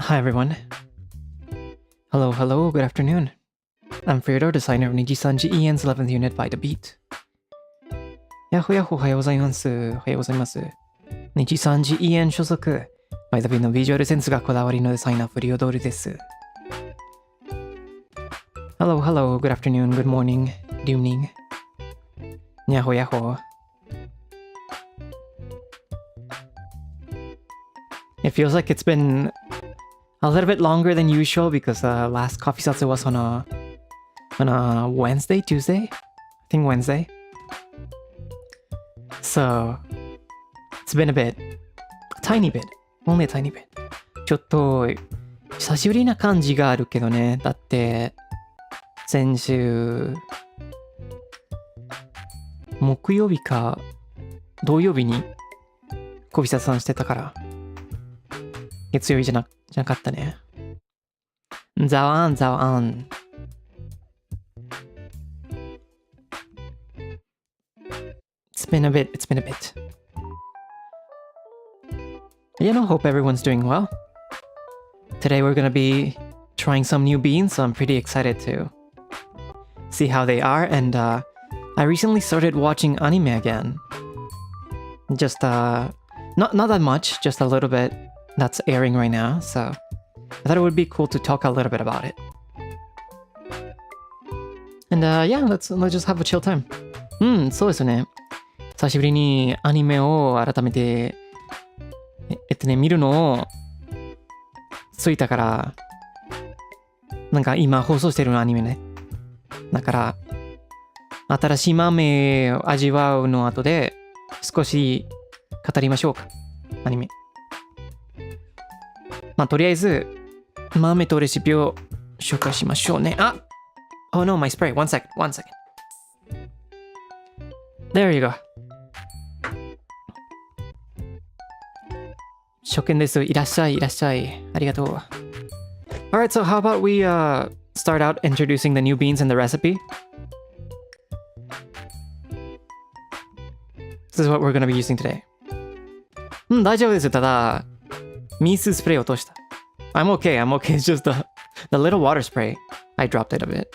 Hi everyone. Hello, good afternoon. I'm Freodore, designer of NIJISANJI EN's 11th unit by the beat. やっほやっほおはようございます。おはようございます。NIJISANJI EN 所属 by the beat のビジュアルセンスがこだわりのデザイナーフリオドールです。Hello, good afternoon, good morning, good evening. やっほやっほ。It feels like it's been a little bit longer than usual because last coffee Zatsu was on a Wednesday, Tuesday? I think Wednesday. So it's been a bit, a tiny bit, only a tiny bit. ちょっと久しぶりな感じがあるけどね。だって先週木曜日か土曜日にコフィサさんしてたから月曜日じゃなかったね。ザワン。It's been a bit. Hope everyone's doing well. Today we're gonna be trying some new beans, so I'm pretty excited to see how they are. And I recently started watching anime again. Just not that much, just a little bit. That's airing right now, so I thought it would be cool to talk a little bit about it. And let's just have a chill time. そうですね。久しぶりにアニメを改めて見るのをついたから、なんか今放送してるアニメね。だから新しい豆を味わうの後で少し語りましょうか。アニメ。まあとりあえず豆とレシピを紹介しましょうね。Oh no, my spray. One second. There you go. 初見です。いらっしゃい。ありがとう。Alright, so how about we start out introducing the new beans and the recipe? This is what we're gonna be using today. 大丈夫です。ただミススプレー落とした。I'm okay. It's just the little water spray. I dropped it a bit.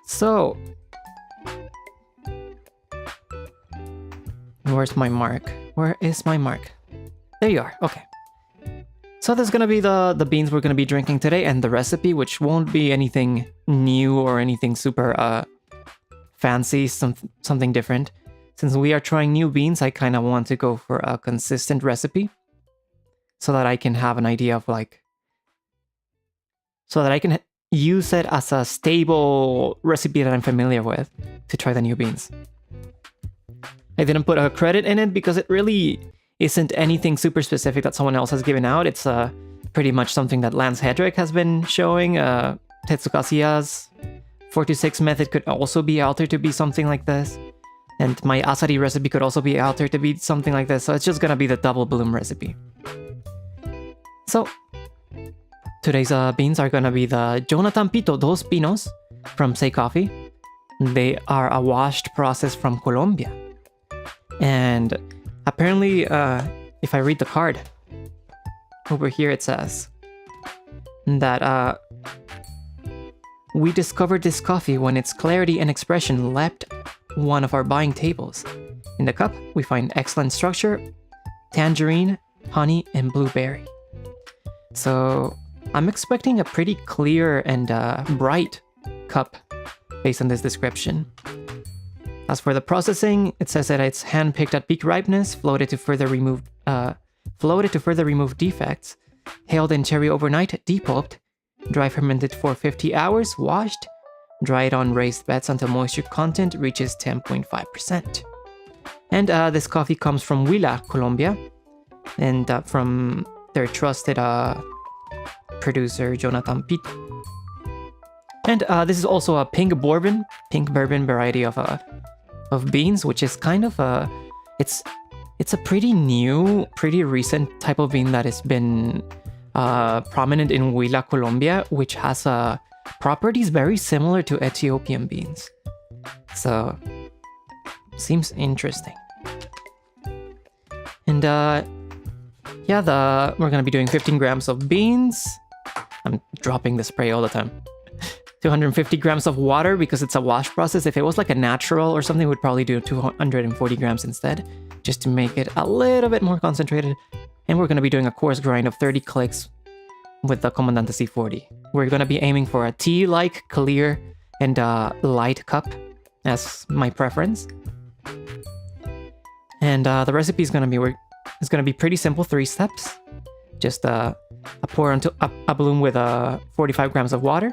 So, where is my mark? There you are. Okay. So there's gonna be the beans we're gonna be drinking today and the recipe, which won't be anything new or anything super fancy, something different. Since we are trying new beans, I kind of want to go for a consistent recipe so that I can have an idea of so that I can use it as a stable recipe that I'm familiar with to try the new beans. I didn't put a credit in it because it really isn't anything super specific that someone else has given out. It's pretty much something that Lance Hedrick has been showing. Tetsukasiya's 4-6 method could also be altered to be something like this. And my asari recipe could also be altered to be something like this. So it's just gonna be the double bloom recipe. So today's beans are gonna be the Jonathan Pito Dos Pinos from Say Coffee. They are a washed process from Colombia. And apparently, if I read the card, over here it says that we discovered this coffee when its clarity and expression leapt one of our buying tables. In the cup, we find excellent structure, tangerine, honey, and blueberry. So I'm expecting a pretty clear and bright cup based on this description. As for the processing, it says that it's hand-picked at peak ripeness, floated to further remove defects, hailed in cherry overnight, depulped, dry fermented for 50 hours, washed, dried on raised beds until moisture content reaches 10.5%. And this coffee comes from Huila, Colombia, and from their trusted producer, Jonathan Pito. And this is also a pink bourbon variety of beans, which is kind of it's a pretty new, pretty recent type of bean that has been prominent in Huila, Colombia, which has properties very similar to Ethiopian beans. So, seems interesting. And Yeah, we're gonna be doing 15 grams of beans. I'm dropping the spray all the time. 250 grams of water because it's a wash process. If it was like a natural or something, we'd probably do 240 grams instead, just to make it a little bit more concentrated. And we're gonna be doing a coarse grind of 30 clicks with the Comandante C40. We're gonna be aiming for a tea-like, clear, and light cup as my preference. And the recipe is gonna be pretty simple, 3 steps. Just pour into a bloom with 45 grams of water.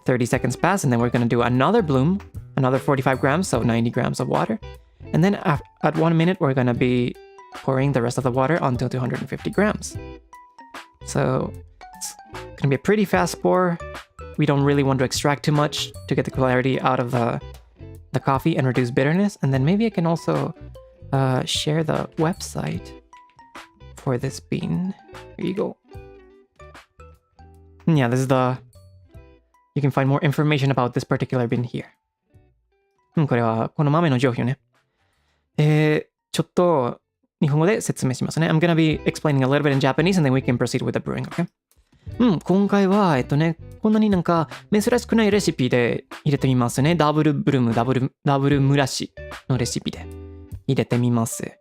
30 seconds pass, and then we're gonna do another bloom, another 45 grams, so 90 grams of water. And then at 1 minute, we're gonna be pouring the rest of the water onto 250 grams. So it's gonna be a pretty fast pour. We don't really want to extract too much to get the clarity out of the coffee and reduce bitterness. And then maybe I can also share the website for this bean. Here you go. And yeah, this is you can find more information about this particular bean here. これはこの豆の情報ね。ちょっと日本語で説明しますね。I'm gonna be explaining a little bit in Japanese and then we can proceed with the brewing, okay? 今回はこんなになんか珍しくないレシピで入れてみますね。ダブルブルーム、ダブル蒸らしのレシピで入れてみます。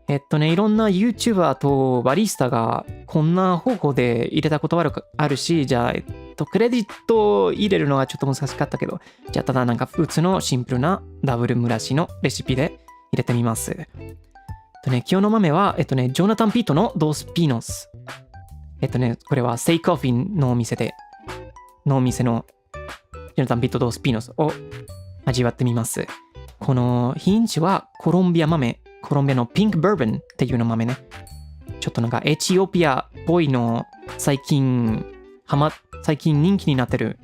いろんな YouTuber とバリスタがこんな方法で入れたことあるし、じゃあ、クレジットを入れるのはちょっと難しかったけど、じゃあただなんか普通のシンプルなダブル蒸らしのレシピで入れてみます。今日の豆は、ジョナタン・ピートのドース・ピーノス。これはセイコーフィンのお店のジョナタン・ピート・ドース・ピーノスを味わってみます。この品種はコロンビアのピンク・バーボンっていうの豆ね。ちょっとなんかエチオピアっぽいの最近人気になってる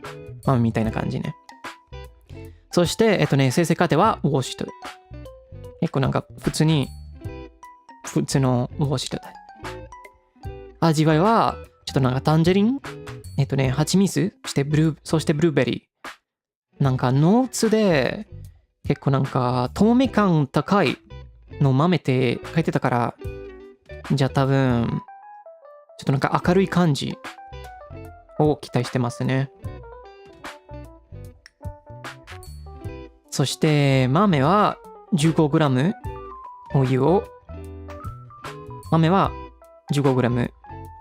豆みたいな感じね。そして、生成過程はウォッシュと。結構なんか普通のウォッシュと。味わいは、ちょっとなんかタンジェリン、蜂蜜、そしてブルーベリー。なんかノーツで、結構なんか透明感高いの豆って書いてたから、じゃあ多分、ちょっとなんか明るい感じを期待してますね。そして豆は 15g お湯を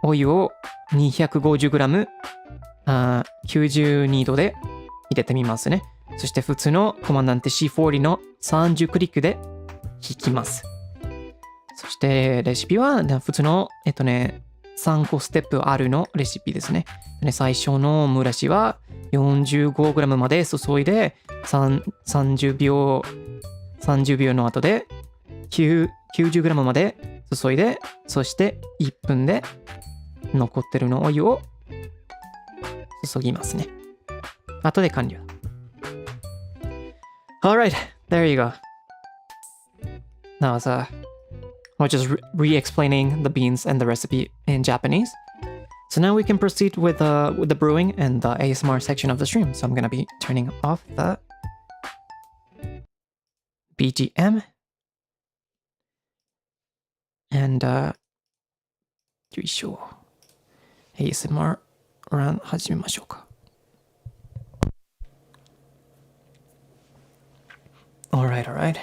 お湯を 250g 92度で入れてみますね。そして普通のコマンダンテ C40 の30クリックで引きます。そしてレシピは普通の3個ステップあるのレシピですね。最初の蒸らしは 45g まで注いで30秒の後で 90g まで注いで、そして1分で残ってるのお湯を注ぎますね。後で完了。Alright, there you go. That was I was just re-explaining the beans and the recipe in Japanese. So now we can proceed with the brewing and the ASMR section of the stream. So I'm gonna be turning off the BGM and よいしょ ASMR 始めましょうか。Alright.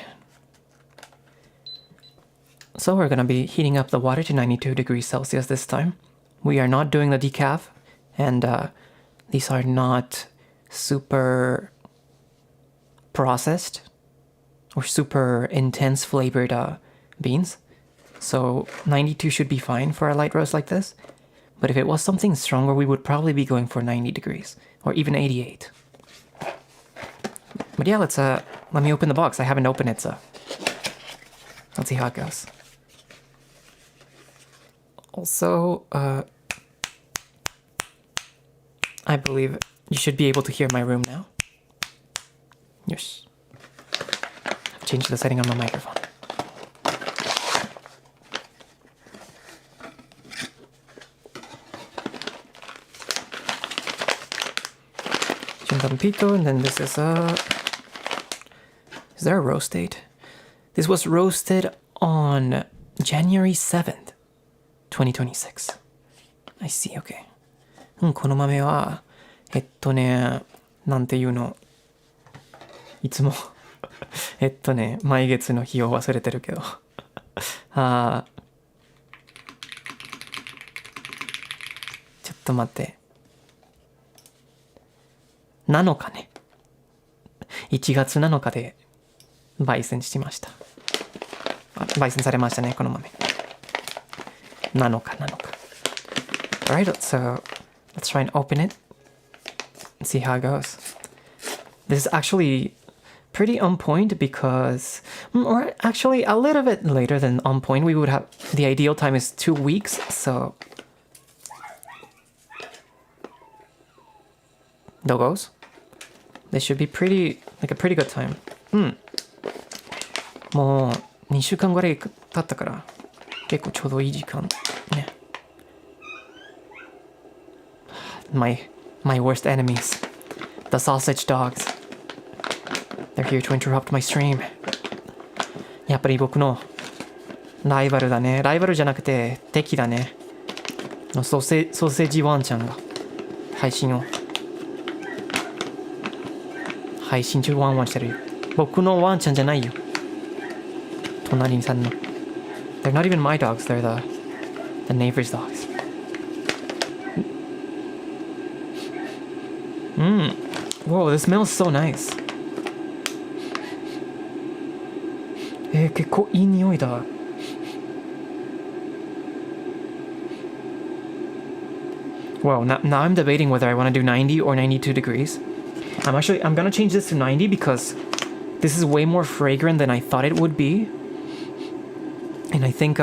So we're gonna be heating up the water to 92 degrees Celsius this time. We are not doing the decaf, and these are not super processed or super intense flavored beans. So 92 should be fine for a light roast like this. But if it was something stronger, we would probably be going for 90 degrees or even 88. But yeah, let me open the box. I haven't opened it, so let's see how it goes. Also, I believe you should be able to hear my room now. Yes. I've changed the setting on my microphone. And then this is there a roast date? This was roasted on January 7th. 2026. I see, okay. この豆は、なんていうの。いつも毎月の日を忘れてるけど。ちょっと待って。7日ね。1月7日で焙煎しました。焙煎されましたね、この豆。7日。Alright, so let's try and open it and see how it goes. This is actually pretty on point because, or actually a little bit later than on point. We would have, the ideal time is 2 weeks, so. どう goes? This should be pretty, like a pretty good time. もう2週間ぐらい経ったから結構ちょうどいい時間ね。My worst enemies, the sausage dogs. They're here to interrupt my stream. やっぱり僕のライバルだね。ライバルじゃなくて敵だね。ソーセージワンちゃんが配信中ワンワンしてるよ。僕のワンちゃんじゃないよ。隣さんの。They're not even my dogs, they're the neighbor's dogs. Whoa, this smells so nice. 結構いい匂いだ。Wow, now I'm debating whether I want to do 90 or 92 degrees. I'm gonna change this to 90 because this is way more fragrant than I thought it would be. And I think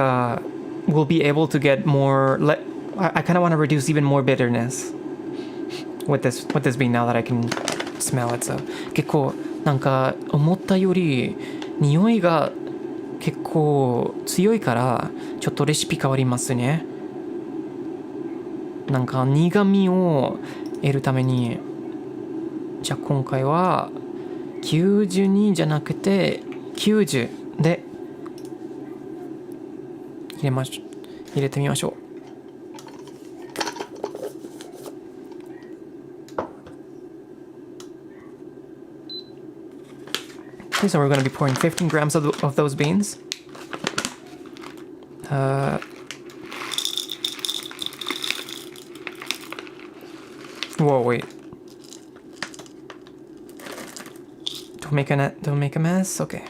we'll be able to get more. I kind of want to reduce even more bitterness with this bean now that I can smell it. So 結構なんか思ったより匂いが結構強いからちょっとレシピ変わりますね。なんか苦味を得るためにじゃあ今回は92じゃなくて90で入れてみましょう。Okay, so we're going to be pouring 15 grams of those beans. Whoa, wait. Don't make a mess. Okay.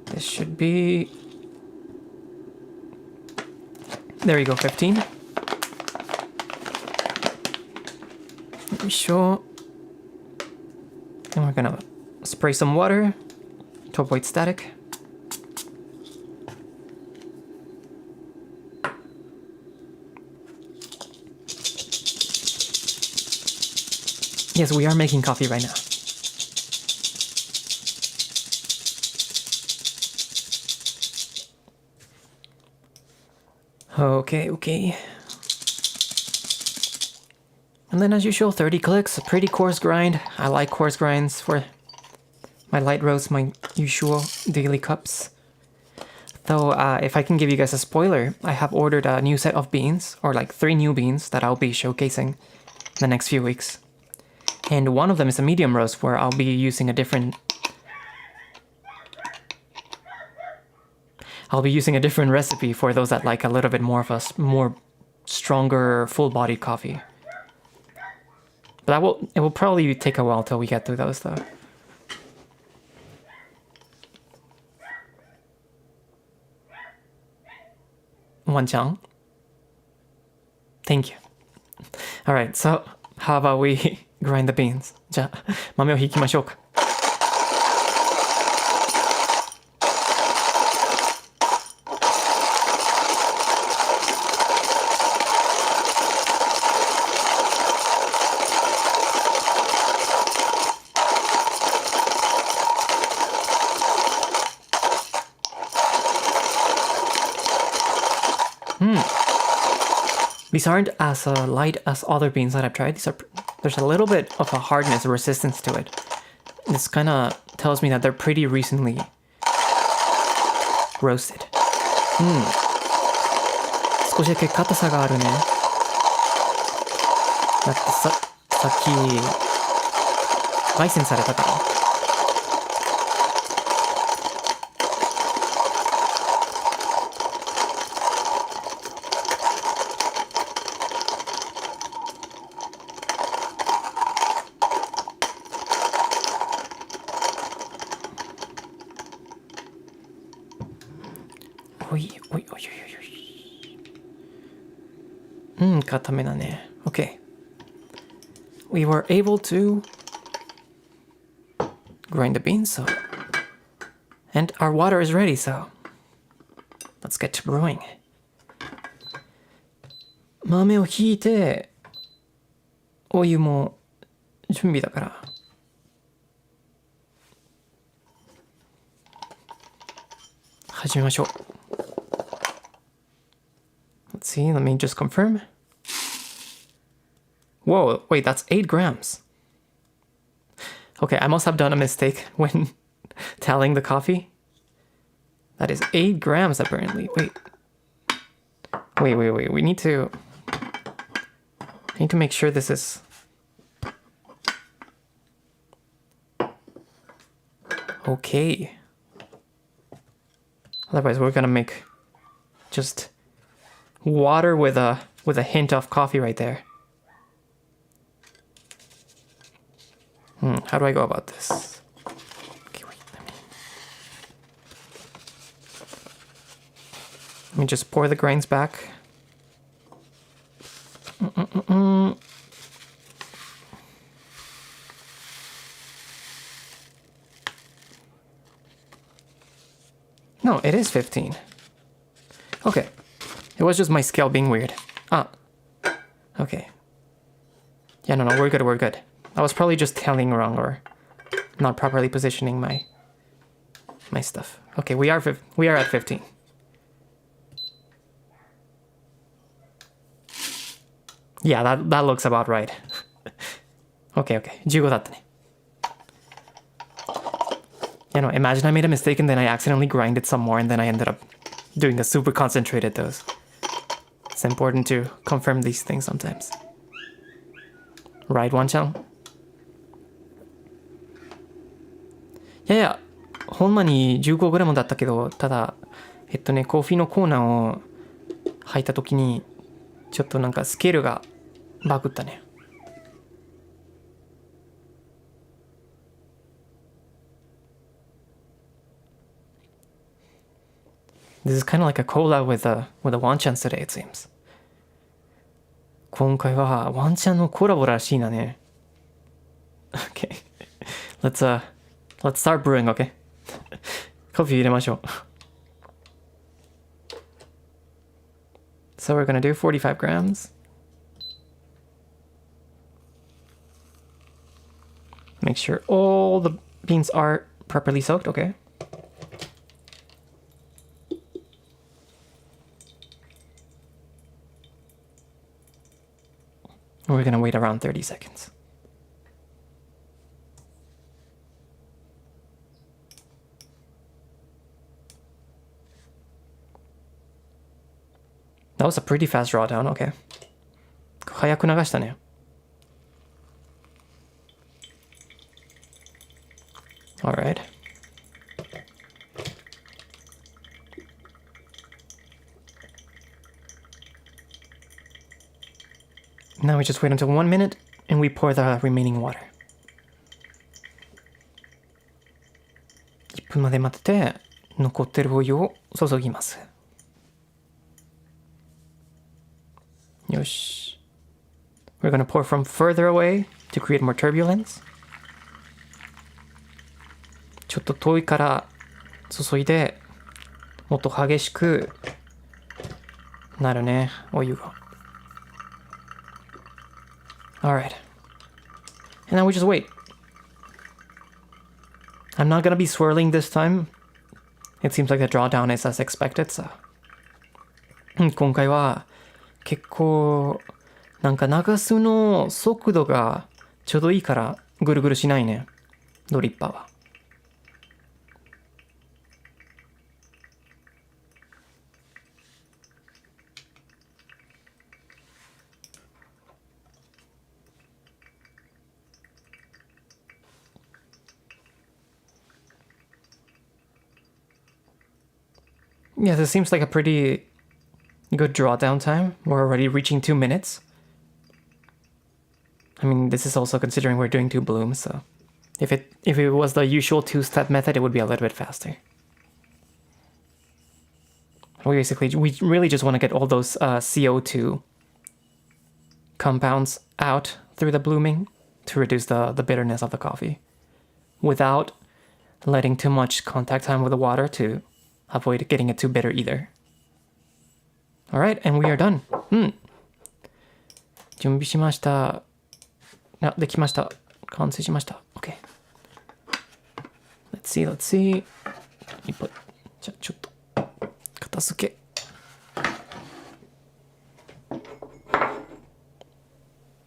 This should be. There you go, 15. Sure. And we're gonna spray some water to avoid static. Yes, we are making coffee right now. Okay. And then as usual, 30 clicks, a pretty coarse grind. I like coarse grinds for my light roast, my usual daily cups. Though, if I can give you guys a spoiler, I have ordered a new set of beans, or like 3 new beans that I'll be showcasing in the next few weeks. And one of them is a medium roast where I'll be using a different recipe for those that like a little bit more of a more stronger full-bodied coffee. But it will probably take a while till we get through those though. Wanchang. Thank you. Alright, so how about we grind the beans? じゃあ豆をひきましょうか。These aren't as light as other beans that I've tried. There's a little bit of a hardness, a resistance to it. This kind of tells me that they're pretty recently roasted. 少しだけ硬さがあるね。だってさっき焙煎されたから。おいおいおいおいおい。固めだね。Okay. We were able to grind the beans, so. And our water is ready, so. Let's get to brewing. 豆をひいて、お湯も準備だから。始めましょう。Let's see, let me just confirm. Whoa, wait, that's 8 grams. Okay, I must have done a mistake when tallying the coffee. That is 8 grams apparently. Wait. We need to make sure this is okay. Otherwise we're gonna make just water with a hint of coffee right there. How do I go about this? Okay, wait, let me just pour the grains back. No, it is 15. Okay. It was just my scale being weird. Okay. Yeah, no, we're good. I was probably just telling wrong or not properly positioning my stuff. Okay, we are at 15. Yeah, that looks about right. Okay. 15だったね。You know, imagine I made a mistake and then I accidentally grinded some more and then I ended up doing a super concentrated dose. It's important to confirm these things sometimes. Right, Wan-chan? いや、ほんまに 15g だったけど、ただ、コーヒーのコーナーを入った時に、ちょっとなんかスケールがバグったね。This is kind of like a collab with a Wan-chans today, it seems. 今回はワンちゃんのコラボらしいなね。Okay. Let's start brewing, okay? コーヒー入れましょう。So we're gonna do 45 grams. Make sure all the beans are properly soaked, okay? We're gonna wait around 30 seconds. That was a pretty fast drawdown, okay. 早く流したね。Alright. Now we just wait until 1 minute and we pour the remaining water. 1分まで待ってて残ってるお湯を注ぎます。よし。We're gonna pour from further away to create more turbulence. ちょっと遠いから注いでもっと激しくなるね、お湯が。Alright. And now we just wait. I'm not gonna be swirling this time. It seems like the drawdown is as expected, so. 今回は結構なんか流すの速度がちょうどいいからぐるぐるしないね、ドリッパーは。Yeah, this seems like a pretty good drawdown time. We're already reaching 2 minutes. I mean, this is also considering we're doing 2 blooms, so if it was the usual 2-step method, it would be a little bit faster. We really just want to get all those CO2 compounds out through the blooming to reduce the bitterness of the coffee without letting too much contact time with the water to avoid getting it too bitter either. All right, and we are done. 準備しました。あ、できました。完成しました。OK。Let's see, let's see. じゃあちょっと片付け。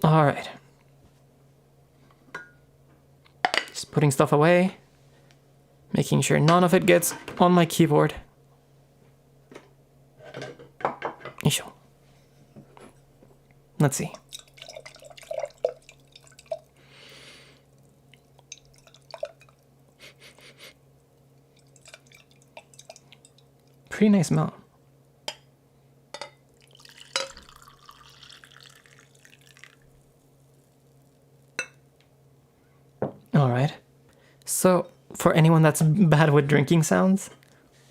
All right. Just putting stuff away. Making sure none of it gets on my keyboard. よいしょ。Let's see. Pretty nice smell. All right. So, for anyone that's bad with drinking sounds,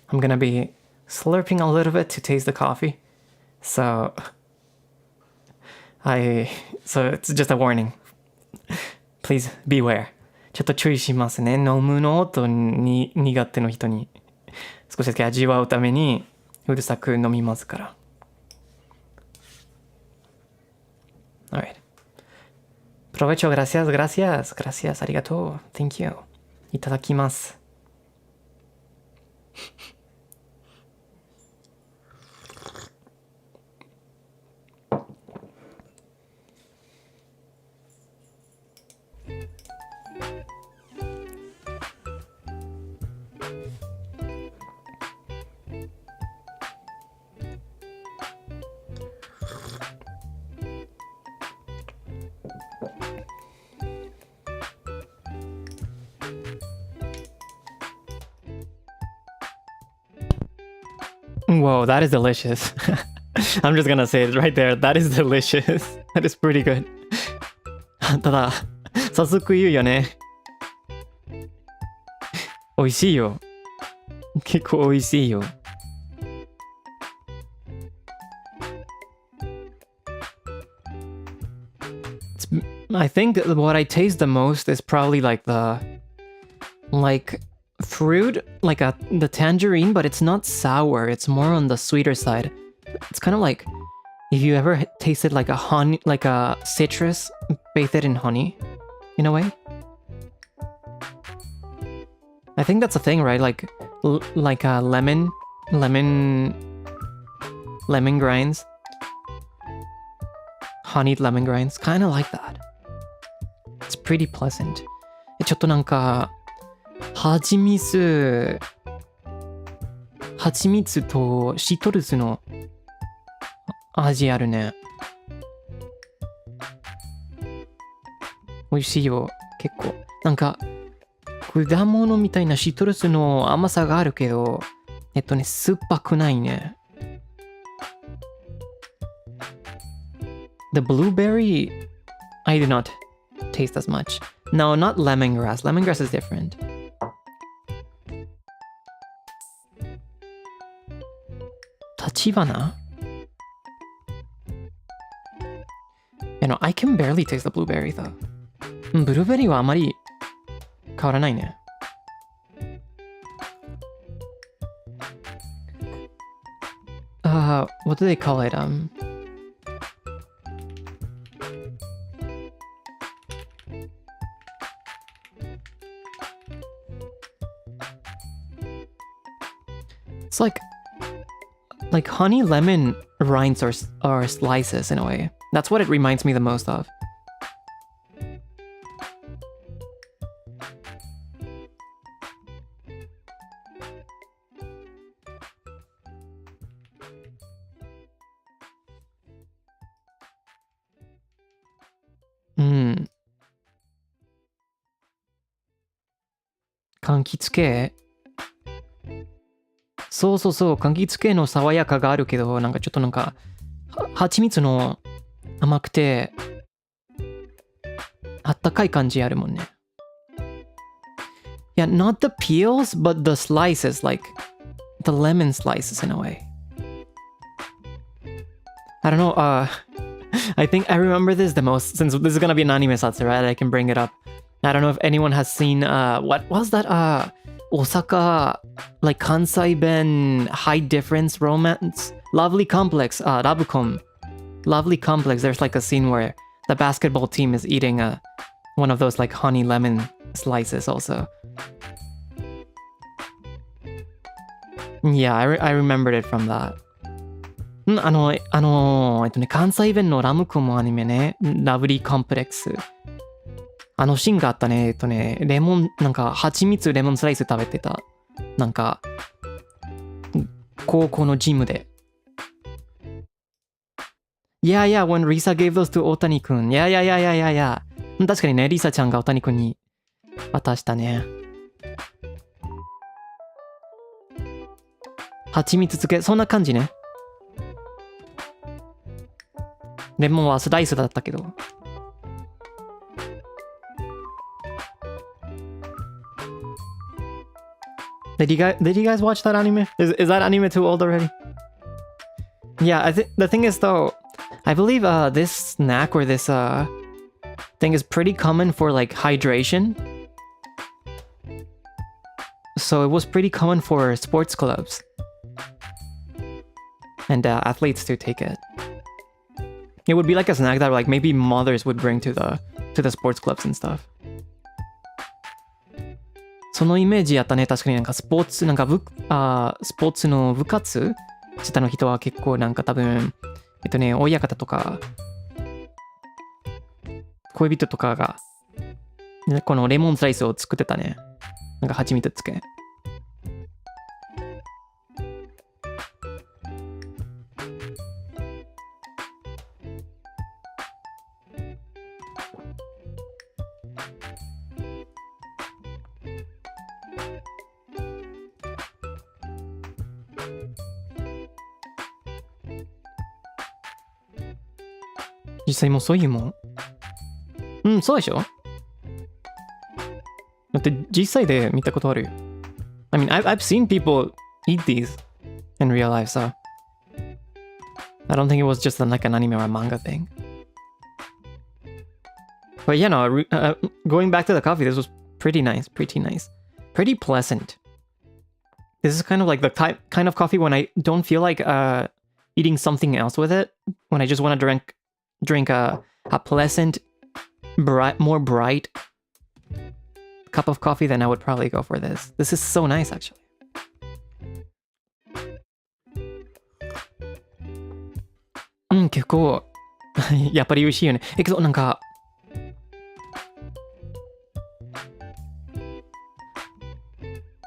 I'm gonna be slurping a little bit to taste the coffee. So it's just a warning. Please beware. ちょっと注意しますね。飲むの音に苦手の人に少しだけ味わうためにうるさく飲みますから。Alright. Provecho, gracias, gracias, gracias, arigato, thank you. いただきます。Whoa, that is delicious. I'm just gonna say it right there. That is delicious. That is pretty good. ただ、早速言うよね。美味しいよ。結構美味しいよ。I think what I taste the most is probably like fruit, the tangerine, but it's not sour. It's more on the sweeter side. It's kind of like if you ever tasted like a citrus bathed in honey, in a way. I think that's a thing, right? Like a lemon grinds, honeyed lemon grinds, kind of like that. It's pretty pleasant. ちょっとなんか蜂蜜とシトルスの味あるね。美味しいよ、結構。なんか果物みたいなシトルスの甘さがあるけど、酸っぱくないね。The blueberry, I do not taste as much. No, not lemongrass. Lemongrass is different. Tachibana? I can barely taste the blueberry though. Blueberry はあまり変わらないね。What do they call it? It's like honey lemon rinds or slices in a way. That's what it reminds me the most of. Hmm. 柑橘系そうそうそう、柑橘系の爽やかがあるけど、なんかちょっとなんか、蜂蜜の甘くて、あったかい感じあるもんね。Yeah, not the peels, but the slices, like the lemon slices in a way. I don't know, I think I remember this the most, since this is gonna be an anime satsu, right? I can bring it up. I don't know if anyone has seen, what was that, Osaka, like Kansai Ben, high difference romance? Lovely Complex, Rabucom. Lovely Complex, there's like a scene where the basketball team is eating one of those like honey lemon slices also. Yeah, I remembered it from that. 関西弁のラムコムアニメね、ラブリーコンプレックス。あのシーンがあったね、レモン、なんか蜂蜜レモンスライス食べてた。なんか、高校のジムで。Yeah, yeah, when Risa gave those to 大谷くん。Yeah, yeah, yeah, yeah, yeah, yeah. 確かにね、リサちゃんが大谷くんに渡したね。蜂蜜漬け、そんな感じね。レモンはスライスだったけど。Did you guys watch that anime? Is that anime too old already? Yeah, I think the thing is though, I believe this snack or this thing is pretty common for like hydration. So it was pretty common for sports clubs and athletes to take it. It would be like a snack that like maybe mothers would bring to the sports clubs and stuff. そのイメージやったね。確かになんかスポーツの部活下の人は結構なんか多分親方とか恋人とかがこのレモンスライスを作ってたね。なんか蜂蜜つけ。実際もうそういうもん。うん、そうでしょ？だって実際で見たことあるよ。I mean, I've seen people eat these in real life, so I don't think it was just like an anime or a manga thing. But yeah, no, going back to the coffee, this was pretty nice, pretty pleasant. This is kind of like the kind of coffee when I don't feel like eating something else with it, when I just want to drink a pleasant, more bright cup of coffee, then I would probably go for this. This is so nice, actually. Mm, 結構やっぱり美味しいよね。けどなんか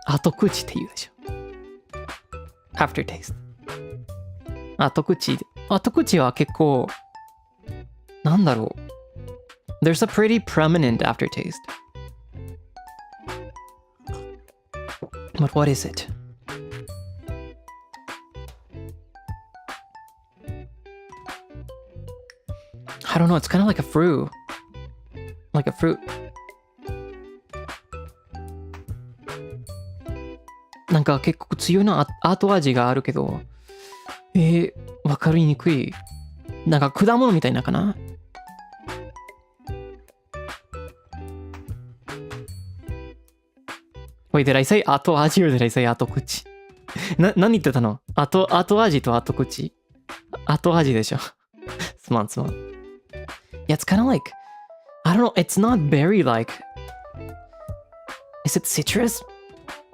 後口って言うでしょ。After taste. 後口は結構なんだろう。There's a pretty prominent aftertaste. But what is it? I don't know, it's kind of like a fruit. Like a fruit. なんか結構強いな後味があるけど、わかりにくい。なんか果物みたいなかな。Wait, did I say 後味 or did I say 後口？何言ってたの？後味と後口。後味でしょ。すまん。Yeah, it's kind of like, I don't know, it's not berry like. Is it citrus?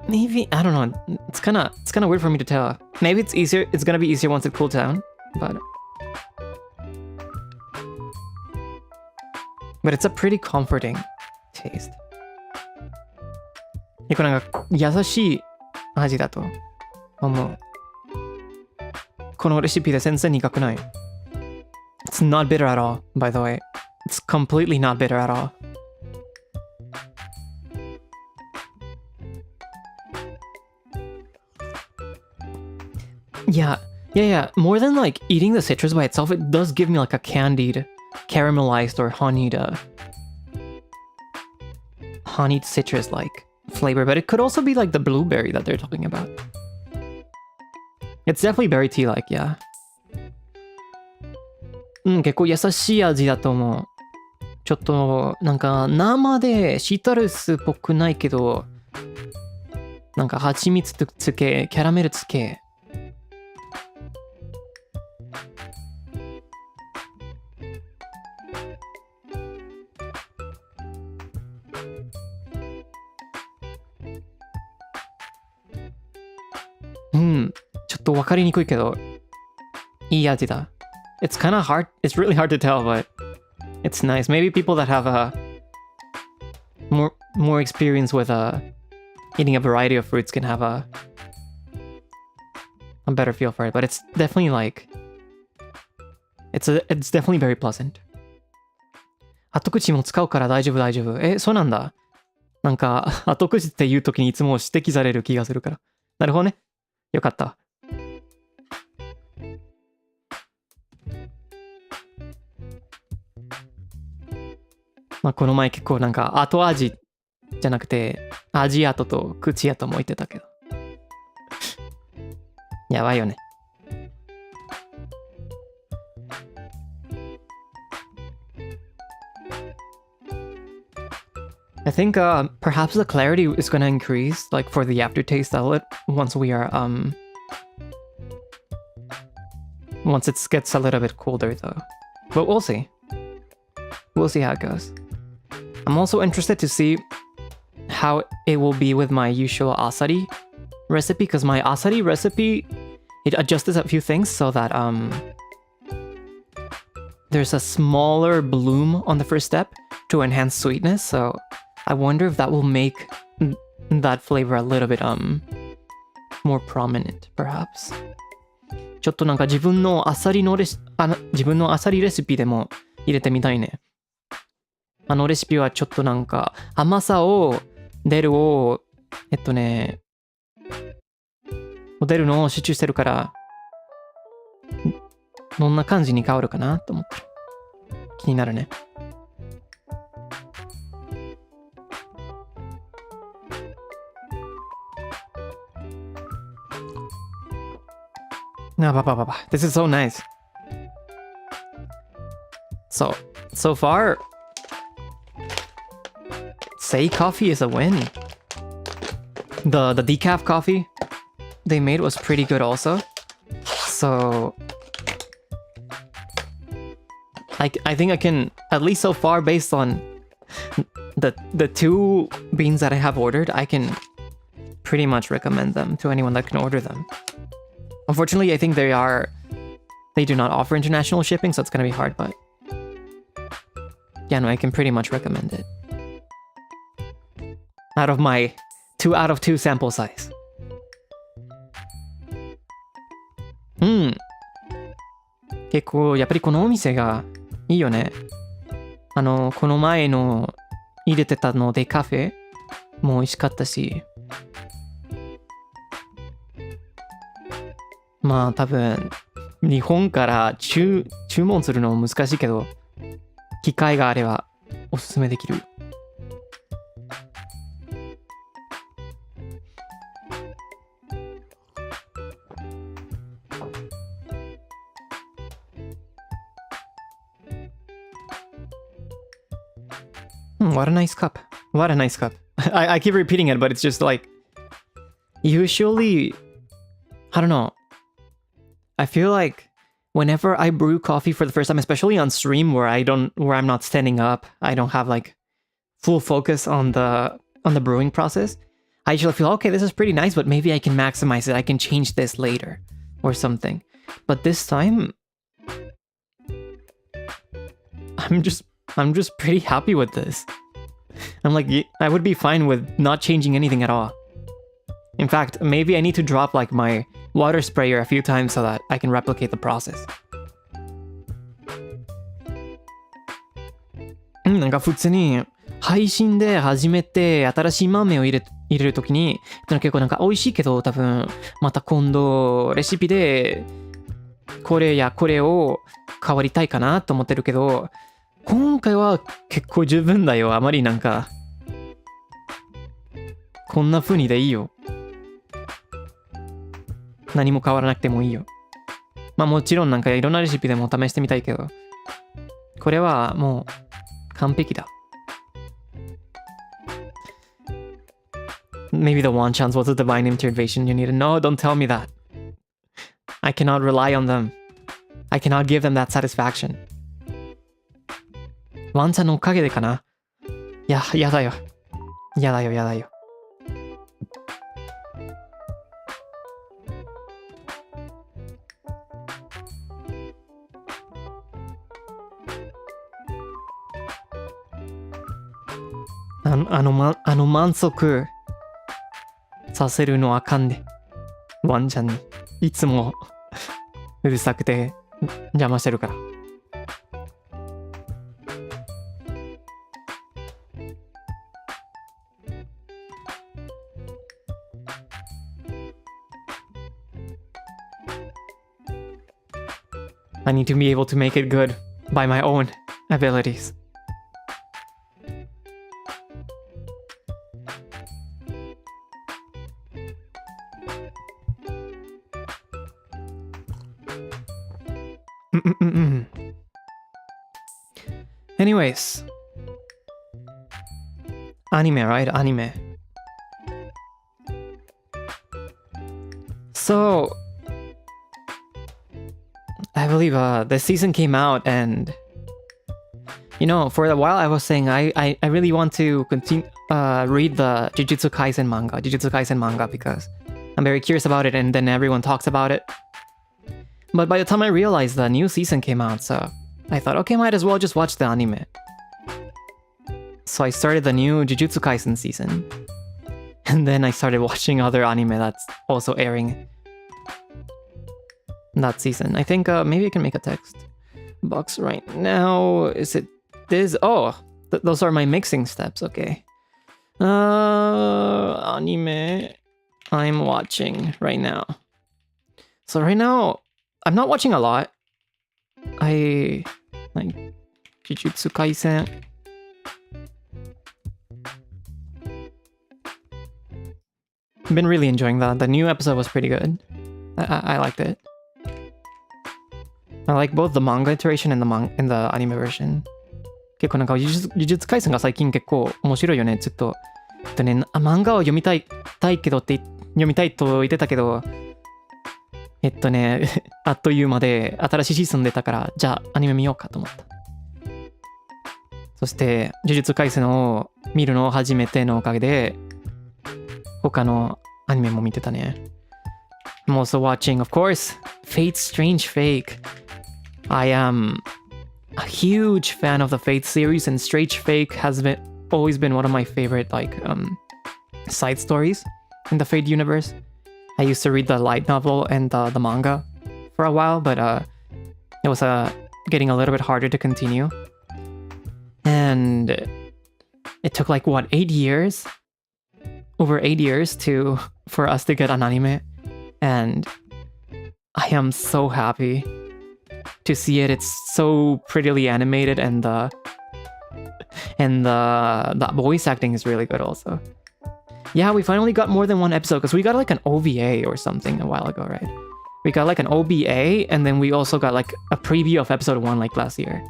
Maybe, I don't know. It's kind of weird for me to tell. Maybe it's easier. It's gonna be easier once it cools down, but it's a pretty comforting taste. これなんか優しい味だと思う。このレシピで全然苦くない。It's not bitter at all, by the way. It's completely not bitter at all. Yeah. More than like eating the citrus by itself, it does give me like a candied, caramelized or honeyed citrus like flavor, but it could also be like the blueberry that they're talking about. It's definitely berry tea like, yeah. 結構優しい味だと思う。ちょっとなんか生でシートルスっぽくないけど、なんか蜂蜜つけ、キャラメルつけ。ちょっとわかりにくいけど、いい味だ。It's kind of hard. It's really hard to tell, but it's nice. Maybe people that have a more experience with eating a variety of fruits can have a better feel for it. But it's definitely like it's definitely very pleasant. 後口も使うから大丈夫。そうなんだ。なんか後口って言うときにいつも指摘される気がするから。なるほどね。よかった。まあこの前結構なんか後味じゃなくて味跡と口跡も言ってたけど。やばいよね。I think perhaps the clarity is going to increase like for the aftertaste a little once we are once it gets a little bit colder though. But we'll see. We'll see how it goes. I'm also interested to see how it will be with my usual asari recipe because my asari recipe it adjusted a few things so that there's a smaller bloom on the first step to enhance sweetness, so I wonder if that will make that flavor a little bit more prominent, perhaps. ちょっとなんか自分のアサリレシピでも入れてみたいね。あのレシピはちょっとなんか甘さを出るを出るのを集中してるからどんな感じに変わるかなと思って気になるね。This is so nice. So far, Say coffee is a win. The decaf coffee they made was pretty good also. So I think I can, at least so far, based on the two beans that I have ordered, I can pretty much recommend them to anyone that can order them. Unfortunately, I think they do not offer international shipping, so it's gonna be hard, but yeah, no, I can pretty much recommend it. Out of my 2 out of 2 sample size. 結構やっぱりこのお店がいいよね。この前の入れてたのでカフェも美味しかったし、まあ多分日本から注文するの難しいけど、機会があればおすすめできる。What a nice cup. What a nice cup. I keep repeating it, but it's just like, usually, I don't know. I feel like whenever I brew coffee for the first time, especially on stream where I'm not standing up, I don't have like full focus on the brewing process, I usually feel, okay, this is pretty nice, but maybe I can maximize it. I can change this later or something. But this time, I'm just pretty happy with this. I'm like, I would be fine with not changing anything at all. In fact, maybe I need to drop like my water sprayer a few times so that I can replicate the process. なんか普通に配信で初めて新しい豆を入れるときに、結構なんか美味しいけど、多分また今度レシピでこれやこれを変わりたいかなと思ってるけど、今回は結構十分だよ。あまりなんかこんな風にでいいよ。何も変わらなくてもいいよ。まあもちろんなんかいろんなレシピでも試してみたいけど、これはもう完璧だ。Maybe the one chance was a divine intervention you needed. No, don't tell me that. I cannot rely on them. I cannot give them that satisfaction. ワンちゃんのおかげでかな。いや、やだよ。やだよ、やだよ。あの満足させるのあかんで。ワンちゃんに。いつもうるさくて邪魔してるから。I need to be able to make it good by my own abilities. Anyways, anime, right? Anime. So, I believe the season came out, and you know, for a while I was saying I really want to continue read the Jujutsu Kaisen manga because I'm very curious about it, and then everyone talks about it. But by the time I realized the new season came out, so I thought, okay, might as well just watch the anime. So I started the new Jujutsu Kaisen season. And then I started watching other anime that's also airing that season. I think maybe I can make a text box right now. Is it this? Oh, those are my mixing steps. Okay. Anime I'm watching right now. So right now, I'm not watching a lot. I like Jujutsu Kaisen. Been really enjoying that. The new episode was pretty good. I liked it. I like both the manga iteration and the anime version. 結構なんか呪術廻戦が最近結構面白いよね。ずっと漫画を読みたいけどって読みたいと言ってたけど、あっという間で新しいシーズン出たから、じゃあアニメ見ようかと思った。そして呪術廻戦を見るのを初めてのおかげで他のアニメも見てたね。I'm also watching, of course, Fate's Strange Fake. I am a huge fan of the Fate series, and Strange Fake has always been one of my favorite side stories in the Fate universe. I used to read the light novel and the manga for a while, but it was getting a little bit harder to continue. And it took like, what, 8 years? Over 8 years for us to get an anime. And I am so happy to see it. It's so prettily animated, and the voice acting is really good also. Yeah, we finally got more than one episode because we got like an OVA or something a while ago, right? We got like an OVA, and then we also got like a preview of episode 1 like last year.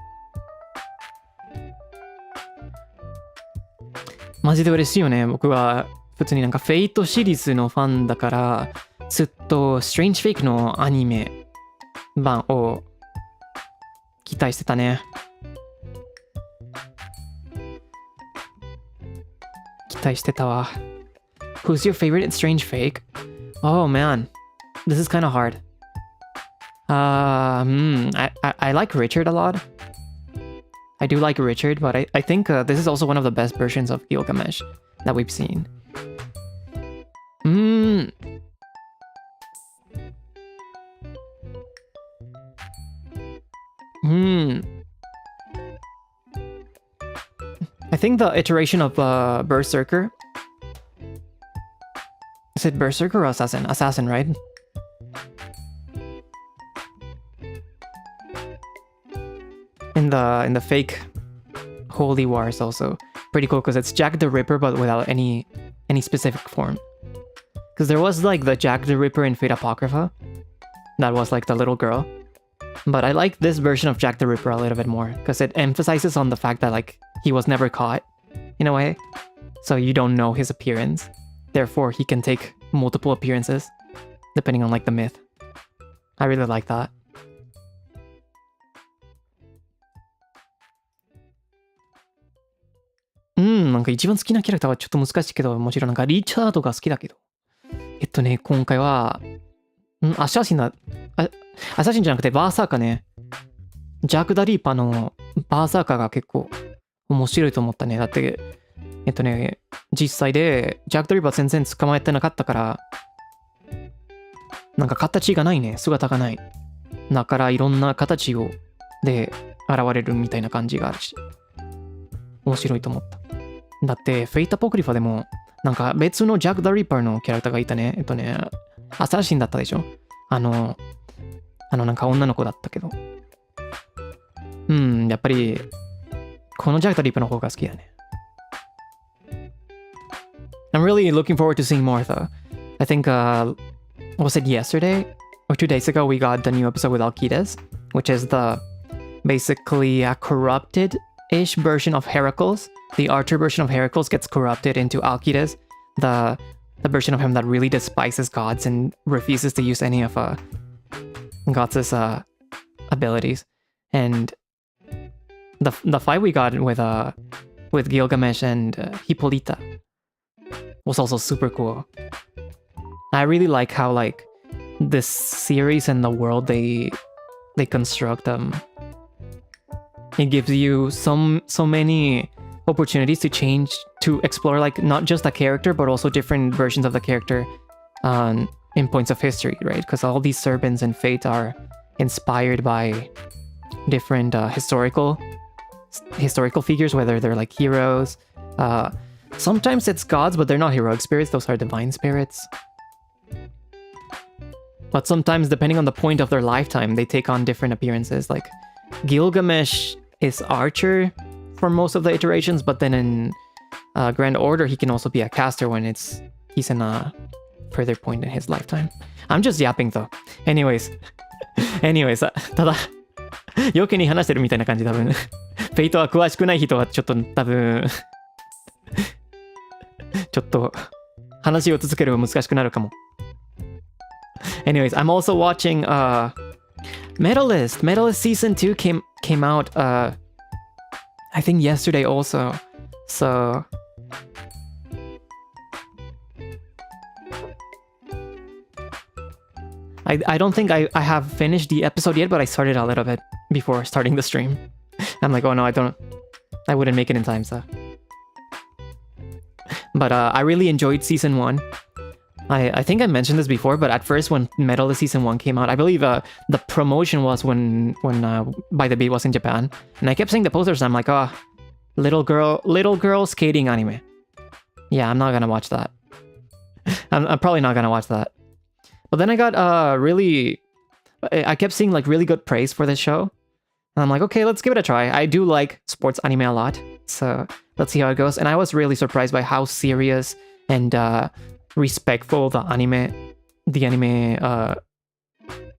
マジで嬉しいよね。僕は普通になんかフェイトシリーズのファンだから、ずっと Strange Fake のアニメ版を期待してたね。期待してたわ。Who's your favorite in Strange Fake? Oh man, this is kind of hard. I like Richard a lot. I do like Richard, but I think this is also one of the best versions of Gilgamesh that we've seen. I think the iteration of Berserker. Is it Berserker or Assassin? Assassin, right? In the fake Holy War is also pretty cool because it's Jack the Ripper but without any specific form. Because there was like the Jack the Ripper in Fate Apocrypha. That was like the little girl. But I like this version of Jack the Ripper a little bit more because it emphasizes on the fact that like he was never caught in a way. So you don't know his appearance. Therefore, he can take multiple appearances depending on like the myth. I really like that. Hmm, なんか一番好きなキャラクターはちょっと難しいけど、もちろんなんかリチャードが好きだけど。今回は、アサシンじゃなくてバーサーカね。ジャック・ダ・リーパーのバーサーカーが結構面白いと思ったね。だって、実際でジャック・ダ・リーパー全然捕まえてなかったから、なんか形がないね。姿がない。だからいろんな形で現れるみたいな感じがあるし。面白いと思った。だって、フェイト・アポクリファでも、なんか別のジャック・ダ・リーパーのキャラクターがいたね。アサシンだったでしょ。なんか女の子だったけど。やっぱり、このジャック・ダ・リーパーの方が好きだね。I'm really looking forward to seeing more though. I think, was it yesterday or 2 days ago we got the new episode with Alcides, which is basically a corrupted-ish version of Heracles. The Archer version of Heracles gets corrupted into Alcides, the version of him that really despises gods and refuses to use any of gods' abilities. And the fight we got with Gilgamesh and Hippolyta was also super cool. I really like how like this series and the world they construct it gives you so many opportunities to explore like not just a character but also different versions of the character in points of history, right? Because all these serpents and fate are inspired by different historical figures, whether they're like heroes. Sometimes it's gods, but they're not heroic spirits. Those are divine spirits. But sometimes, depending on the point of their lifetime, they take on different appearances. Like Gilgamesh is Archer for most of the iterations, but then in Grand Order, he can also be a caster when he's in a further point in his lifetime. I'm just yapping though. Anyways, ただ余計に話してるみたいな感じ多分。フェイトは詳しくない人はちょっと多分ちょっと話を続けるの難しくなるかも。Anyways, I'm also watching Medalist. Medalist season 2 came out I think yesterday also. So I don't think I have finished the episode yet, but I started a little bit before starting the stream. I'm like, oh no, I wouldn't make it in time, so. But I really enjoyed season 1. I think I mentioned this before, but at first when Medalist season 1 came out, I believe the promotion was when By the Beat was in Japan, and I kept seeing the posters and I'm like, oh, little girl skating anime. Yeah, I'm not gonna watch that. I'm probably not gonna watch that. But then I got I kept seeing like really good praise for this show. And I'm like, okay, let's give it a try. I do like sports anime a lot, so let's see how it goes. And I was really surprised by how serious and respectful the anime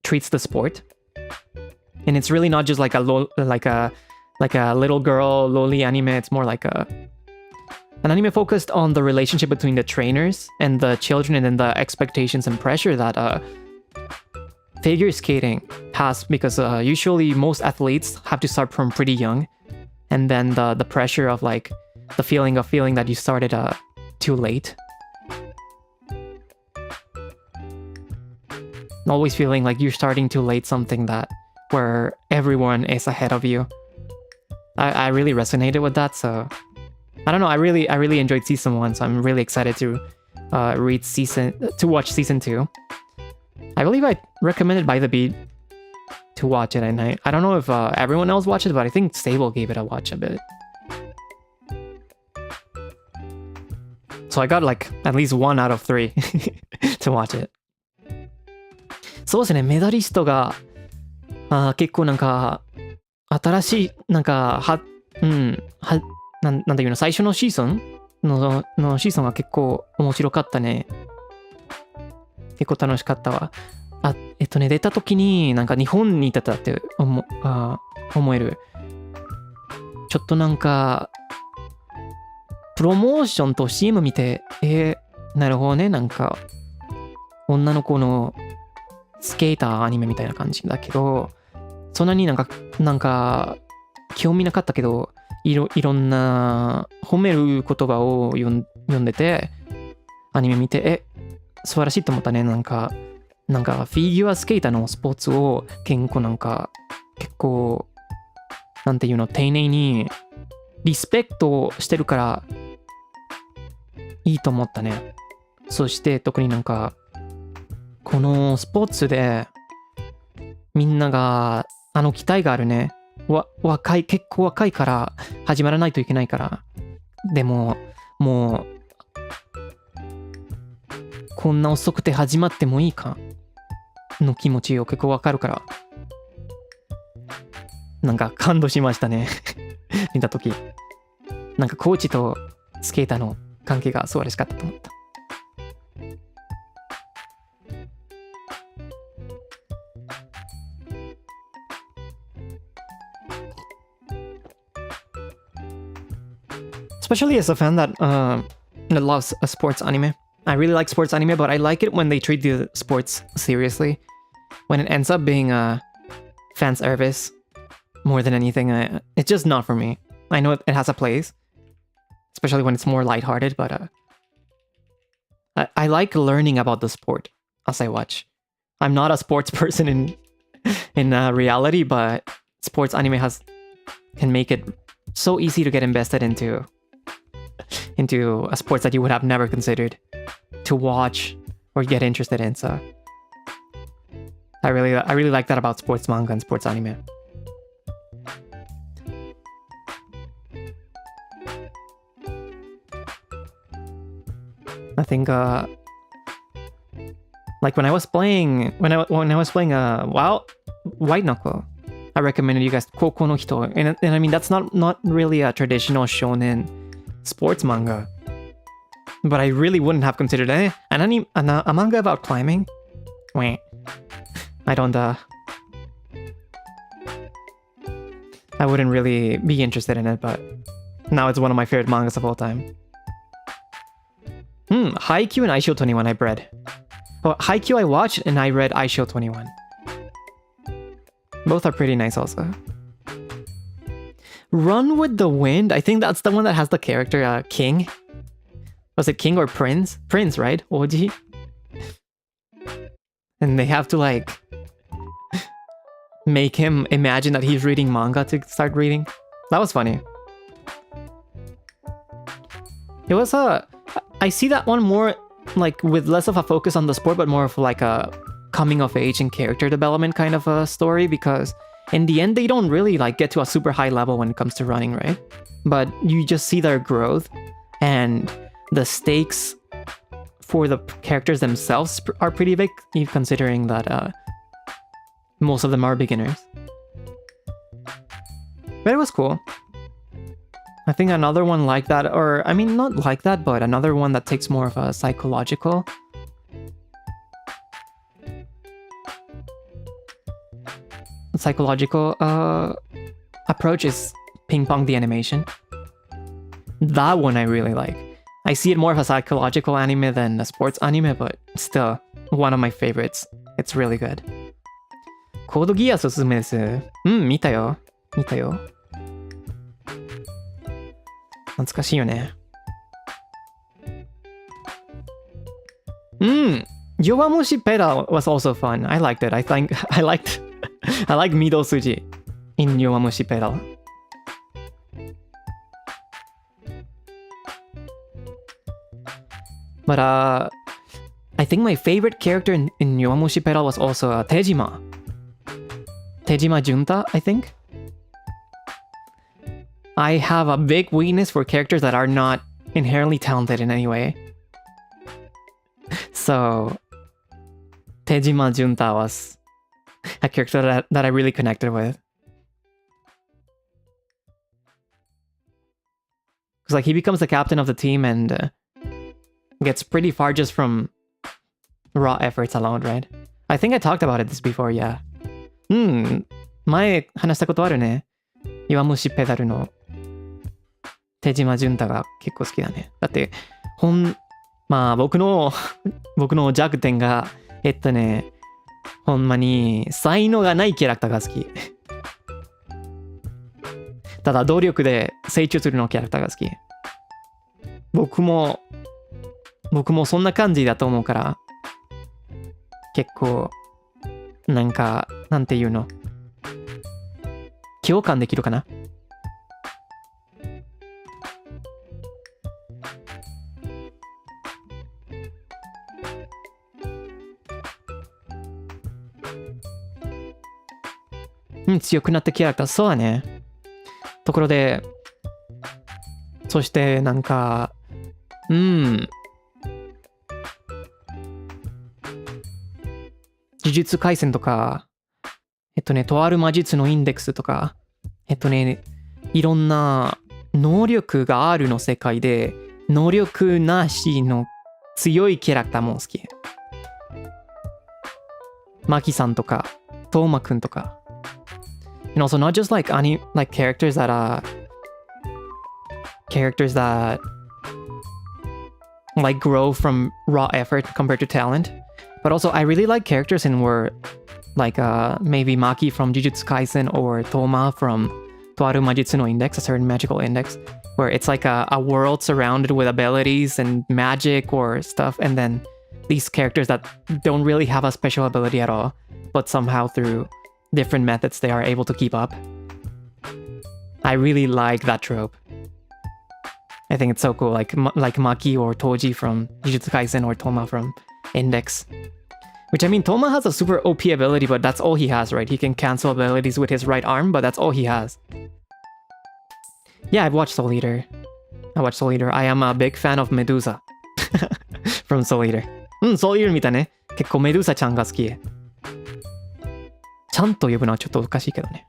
treats the sport. And it's really not just like a little girl loli anime. It's more like an anime focused on the relationship between the trainers and the children, and then the expectations and pressure that figure skating has, because usually most athletes have to start from pretty young, and then the pressure of like the feeling that you started too late. Always feeling like you're starting too late something where everyone is ahead of you. I really resonated with that, so I don't know. I really enjoyed season 1, so I'm really excited to watch season 2. I believe I recommended By the Beat to watch it, and I don't know if everyone else watched it, but I think Stable gave it a watch a bit. So I got like at least 1 out of 3 to watch it. そうですね、メダリストが結構なんか新しいなんかなんていうの、最初のシーズンのシーズンは結構面白かったね。結構楽しかったわ。出た時になんか日本にいたって思える。ちょっとなんかプロモーションと CM 見て、なるほどね、なんか女の子のスケーターアニメみたいな感じだけど、そんなになんか興味なかったけど、いろんな褒める言葉を読んでて、アニメ見て、素晴らしいと思ったね。なんかフィギュアスケーターのスポーツを結構なんていうの、丁寧にリスペクトしてるからいいと思ったね。そして特になんかこのスポーツでみんなが期待があるね。結構若いから始まらないといけないから。でももうこんな遅くて始まってもいいかの気持ちを結構わかるから、なんか感動しましたね。見たとき。なんかコーチとスケーターの関係が素晴らしかったと思った。Especially as a fan that loves a sports anime. I really like sports anime, but I like it when they treat the sports seriously. When it ends up being a fan service more than anything, it's just not for me. I know it has a place, especially when it's more lighthearted, but I like learning about the sport as I watch. I'm not a sports person in reality, but sports anime can make it so easy to get invested into a sport that you would have never considered to watch or get interested in. So I really like that about sports manga and sports anime. I think like when I was playing White Knuckle, I recommended you guys Koko no Hito, and I mean that's not really a traditional shonen sports manga, but I really wouldn't have considered a manga about climbing. Wait, I wouldn't really be interested in it, but now it's one of my favorite mangas of all time. Haikyuu and Aisho 21 I've read. Well, Haikyuu I watched and I read Aisho 21. Both are pretty nice also. Run with the Wind, I think that's the one that has the character King. Was it King or Prince? Prince, right? Oji. And they have to like make him imagine that he's reading manga to start reading. That was funny. It was I see that one more like with less of a focus on the sport, but more of like a coming of age and character development kind of a story, because in the end they don't really like get to a super high level when it comes to running, right? But you just see their growth, and the stakes for the characters themselves are pretty big, considering that most of them are beginners. But it was cool. I think another one like that, or I mean not like that, but another one that takes more of a psychological approach is Ping Pong the Animation. That one I really like. I see it more of a psychological anime than a sports anime, but still one of my favorites. It's really good. コードギアスおすすめです。見たよ。懐かしいよね。Yowamushi Pedal was also fun. I liked it. I like Mido Suji in Yowamushi Pedal. But I think my favorite character in Yowamushi Pedal was also Tejima Junta, I think. I have a big weakness for characters that are not inherently talented in any way. So, Tejima Junta was a character that I really connected with. Because like he becomes the captain of the team and gets pretty far just from raw efforts alone, right? I think I talked about this before, yeah. 前話したことあるね。弱虫ペダルの手島純太が結構好きだね。だってまあ僕の弱点がほんまに才能がないキャラクターが好き。ただ努力で成長するのキャラクターが好き。僕もそんな感じだと思うから結構なんかなんていうの共感できるかな。強くなったキャラクター、そうだね。ところで、そしてなんか、呪術廻戦とか、とある魔術のインデックスとか、いろんな能力があるの世界で、能力なしの強いキャラクターも好き。マキさんとか、トーマくんとか。And also not just like characters that like grow from raw effort compared to talent, but also I really like characters in where like maybe Maki from Jujutsu Kaisen or Toma from Toaru Majutsu no Index, a certain magical index, where it's like a world surrounded with abilities and magic or stuff, and then these characters that don't really have a special ability at all, but somehow through different methods they are able to keep up. I really like that trope. I think it's so cool, like Maki or Toji from Jujutsu Kaisen or Toma from Index. Which I mean, Toma has a super OP ability, but that's all he has, right? He can cancel abilities with his right arm, but that's all he has. Yeah, I've watched Soul Eater. I am a big fan of Medusa from Soul Eater. Soul Eater 見たね。結構メドゥーサちゃんが好き。ちゃんと呼ぶのはちょっとおかしいけどね。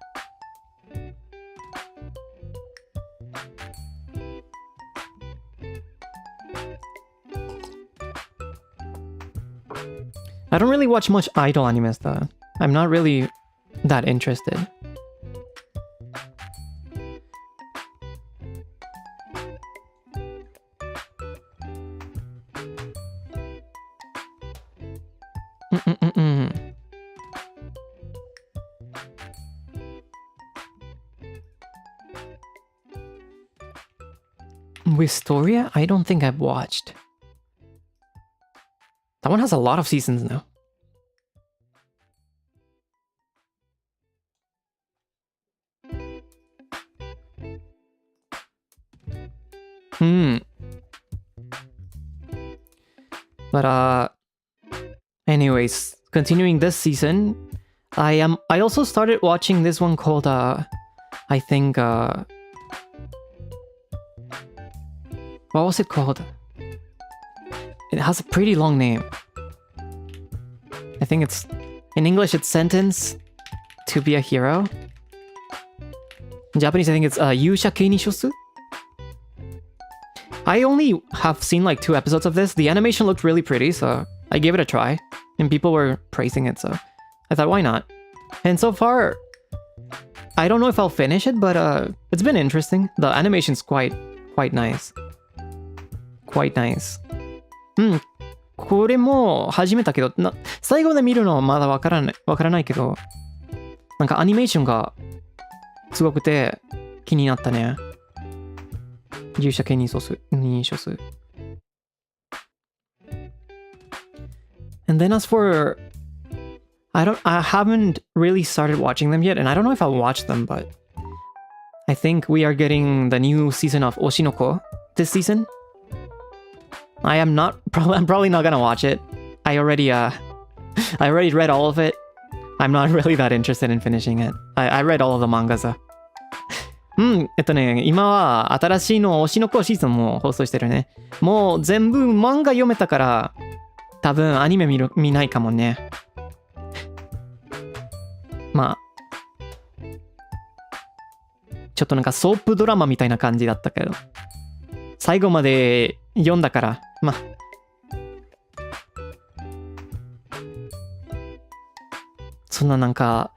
I don't really watch much idol animes though. I'm not really that interested. Wistoria? I don't think I've watched. That one has a lot of seasons now. But anyways, continuing this season, I also started watching this one called I think what was it called? It has a pretty long name. I think it's in English it's Sentence to be a Hero. In Japanese I think it's Yusha Keini Shosu. I only have seen like 2 episodes of this. The animation looked really pretty, so I gave it a try. And people were praising it, so I thought, why not? And so far, I don't know if I'll finish it, but it's been interesting. The animation's quite nice. Quite nice. これも始めたけど、最後まで見るのはまだわからないけど、なんかアニメーションがすごくて気になったね。勇者系認証数。And then as for I haven't really started watching them yet, and I don't know if I'll watch them, but I think we are getting the new season of Oshinoko this season. I'm probably not gonna watch it. I already read all of it. I'm not really that interested in finishing it. I read all of the mangas. 今は新しいの推しの子シーズンも放送してるね。もう全部漫画読めたから、多分アニメ見ないかもね。まあ、ちょっとなんかソープドラマみたいな感じだったけど、最後まで読んだから、まあ、そんななんか、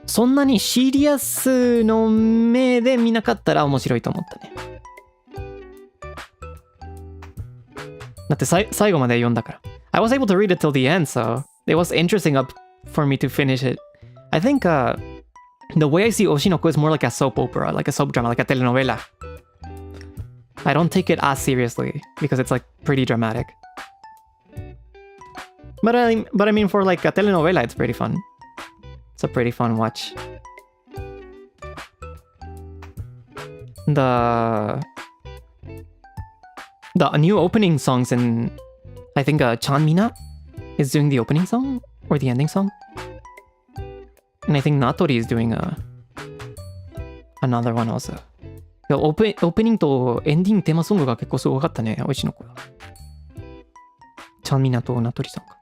そんなにシリアスの目で見なかったら面白いと思ったね。だって最後まで読んだから。I was able to read it till the end, so it was interesting up for me to finish it. I think the way I see Oshinoko is more like a soap opera, like a soap drama, like a telenovela. I don't take it as seriously because it's like pretty dramatic. But I mean, for like a telenovela, it's pretty fun. It's a pretty fun watch. The new opening songs in, I think Chanmina is doing the opening song or the ending song. And I think Natori is doing another one also. オープニングとエンディングテーマソングが結構すごかったね、おいしの子は。チャンミナとナトリさんが。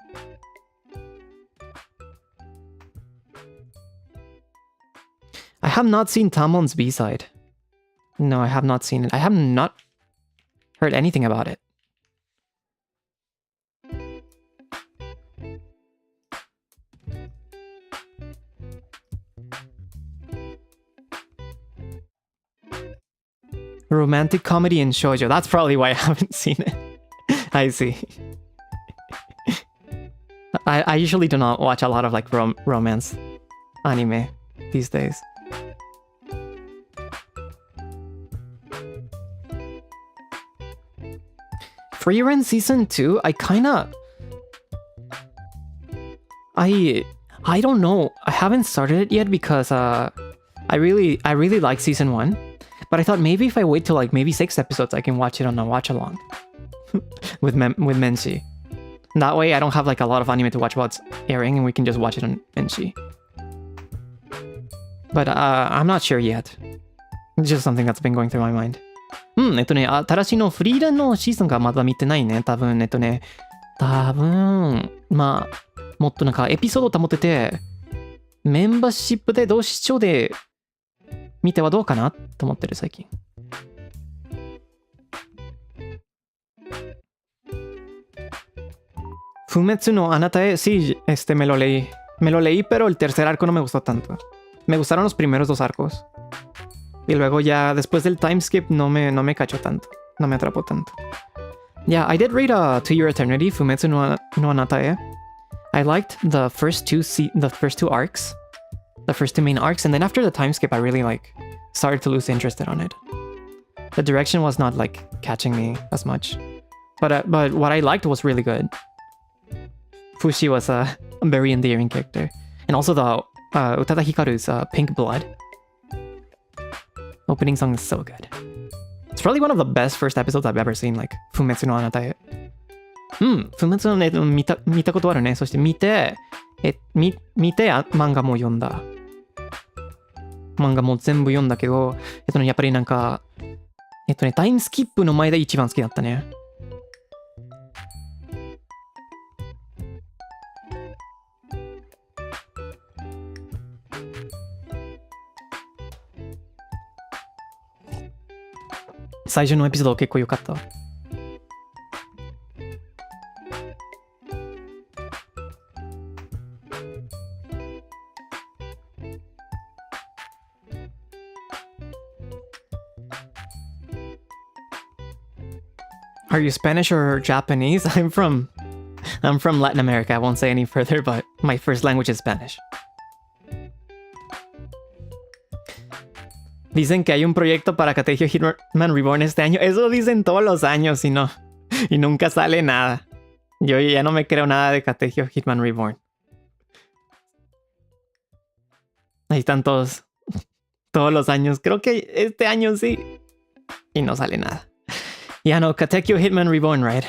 I have not seen Tamon's B-side. No, I have not seen it. I have not heard anything about it. Romantic comedy and shoujo. That's probably why I haven't seen it. I see. I usually do not watch a lot of like romance anime these days. Freerun season 2, I don't know. I haven't started it yet because I really like season 1. But I thought maybe if I wait till like maybe 6 episodes, I can watch it on a watch along with Menshi. That way I don't have like a lot of anime to watch while it's airing and we can just watch it on Menshi. But I'm not sure yet. It's just something that's been going through my mind. 新しいのフリーランのシーズンがまだ見てないね。多分、まあ、もっとなんかエピソードを保ってて、メンバーシップで同視聴で見てはどうかなと思ってる最近。Fumetsu no Anatae, sí, me lo leí. Me lo leí, pero el tercer arco no me gustó tanto. Me gustaron los primeros 2 arcos. Y luego ya, después del time skip, no me cachó tanto. No me atrapó tanto. Yeah, I did read To Your Eternity, Fumetsu no Anatae. I liked the first two arcs. The first 2 main arcs, and then after the time skip, I really started to lose interest on it. The direction was not catching me as much, but what I liked was really good. Fushi was a very endearing character, and also the Utada Hikaru's Pink Blood opening song is so good. It's probably one of the best first episodes I've ever seen, Fumetsu no Anatae. Fumetsu no Anatae 見たことあるね。そして見て漫画も読んだ。漫画も全部読んだけど、やっぱりタイムスキップの前で一番好きだったね。最初のエピソード結構良かった。Are you Spanish or Japanese? I'm from Latin America. I won't say any further, but my first language is Spanish. Dicen que hay un proyecto para Katekyo Hitman Reborn este año. Eso dicen todos los años y nunca sale nada. Yo ya no me creo nada de Katekyo Hitman Reborn. Ahí están todos los años. Creo que este año sí. Y no sale nada. Yeah, no, Katekyo Hitman Reborn, right?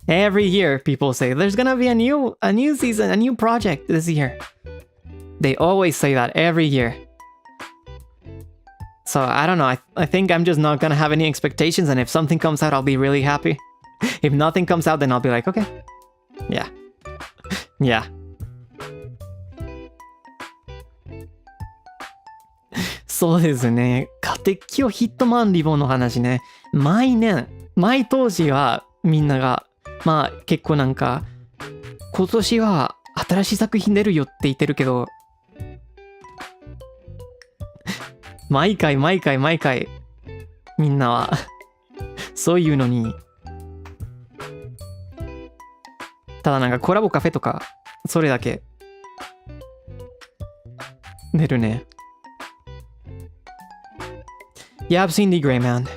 Every year people say there's gonna be a new season, a new project this year. They always say that every year. So I don't know. I think I'm just not gonna have any expectations, and if something comes out, I'll be really happy. If nothing comes out, then I'll be like, okay. Yeah. Yeah. そうですね。カテキオヒットマンリボンの話ね。毎当時はみんなが、まあ結構なんか、今年は新しい作品出るよって言ってるけど、毎回みんなはそういうのに、ただなんかコラボカフェとか、それだけ出るね。Yeah, I've seen the Gray Man.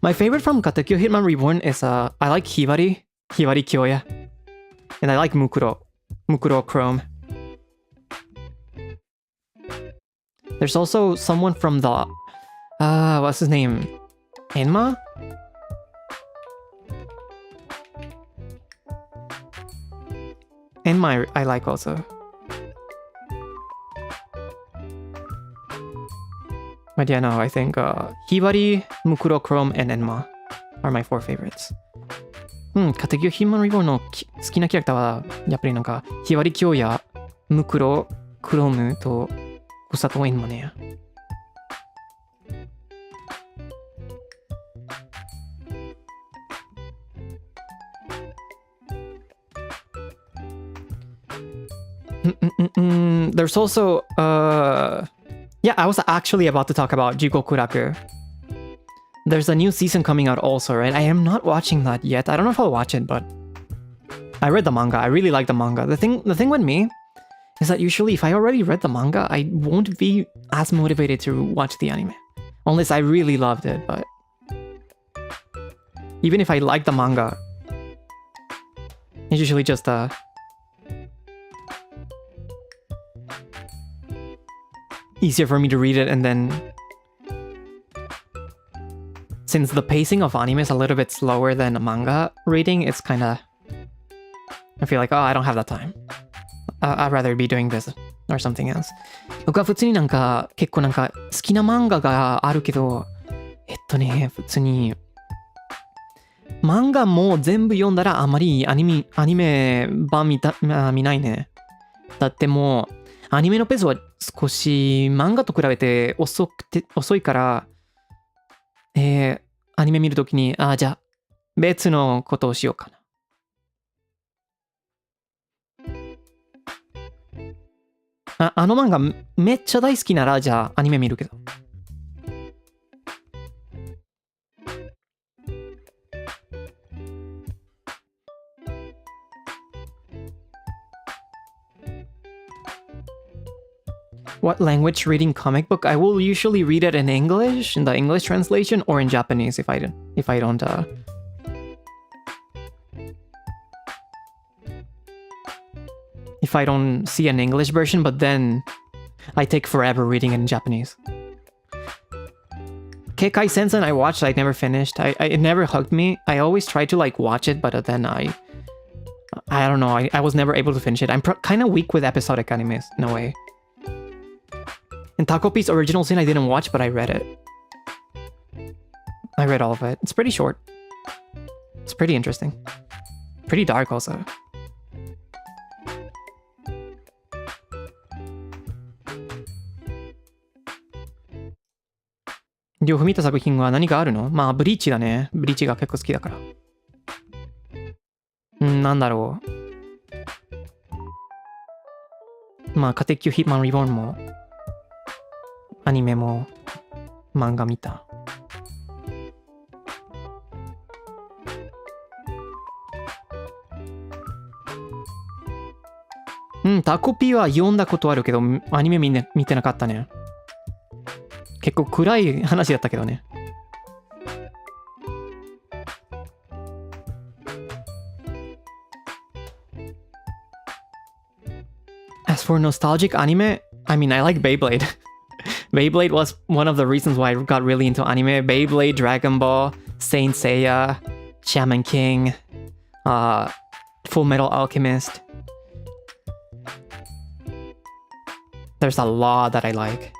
My favorite from Katekyo Hitman Reborn is I like Hibari Kyoya. And I like Mukuro Chrome. There's also someone from the what's his name? Enma? Enma I like also. But yeah, no, I think Hibari, Mukuro Chrome, and Enma are my 4 favorites. カテキョヒマンリボンの好きなキャラクターはやっぱりなんかヒバリキョウやムクロ、クロムとウサとエンマね。There's also yeah, I was actually about to talk about Jigokuraku. There's a new season coming out also, right? I am not watching that yet. I don't know if I'll watch it, but I read the manga. I really like the manga. The thing with me is that usually if I already read the manga, I won't be as motivated to watch the anime. Unless I really loved it, but even if I like the manga, it's usually just easier for me to read it, and then since the pacing of anime is a little bit slower than manga reading, it's kind of, I feel like, oh, I don't have that time. I'd rather be doing this or something else. 僕は普通になんか結構なんか好きな漫画があるけど、普通に漫画も全部読んだらあまりアニメ版見ないね。だってもうアニメのペースは少し漫画と比べて遅いから、アニメ見るときに、じゃあ別のことをしようかな。あの漫画めっちゃ大好きなら、じゃあアニメ見るけど。What language reading comic book? I will usually read it in English, in the English translation, or in Japanese if I don't see an English version, but then I take forever reading it in Japanese. Keikai Sensen I watched, I never finished. It never hugged me. I always tried to like watch it, but then I don't know. I was never able to finish it. I'm kind of weak with episodic animes in a way. And Takopi's original sin I didn't watch, but I read it. I read all of it. It's pretty short. It's pretty interesting. Pretty dark also. Ryo見た作品は何があるの？まあ、ブリーチだね。ブリーチが結構好きだから。なんだろう。まあ、カテキューヒットマンリボンも、アニメも、漫画見た。タコピーは読んだことあるけど、アニメ見てなかったね。結構暗い話だったけどね。As for nostalgic anime, I mean, I like Beyblade. Beyblade was one of the reasons why I got really into anime. Beyblade, Dragon Ball, Saint Seiya, Shaman King, Full Metal Alchemist. There's a lot that I like.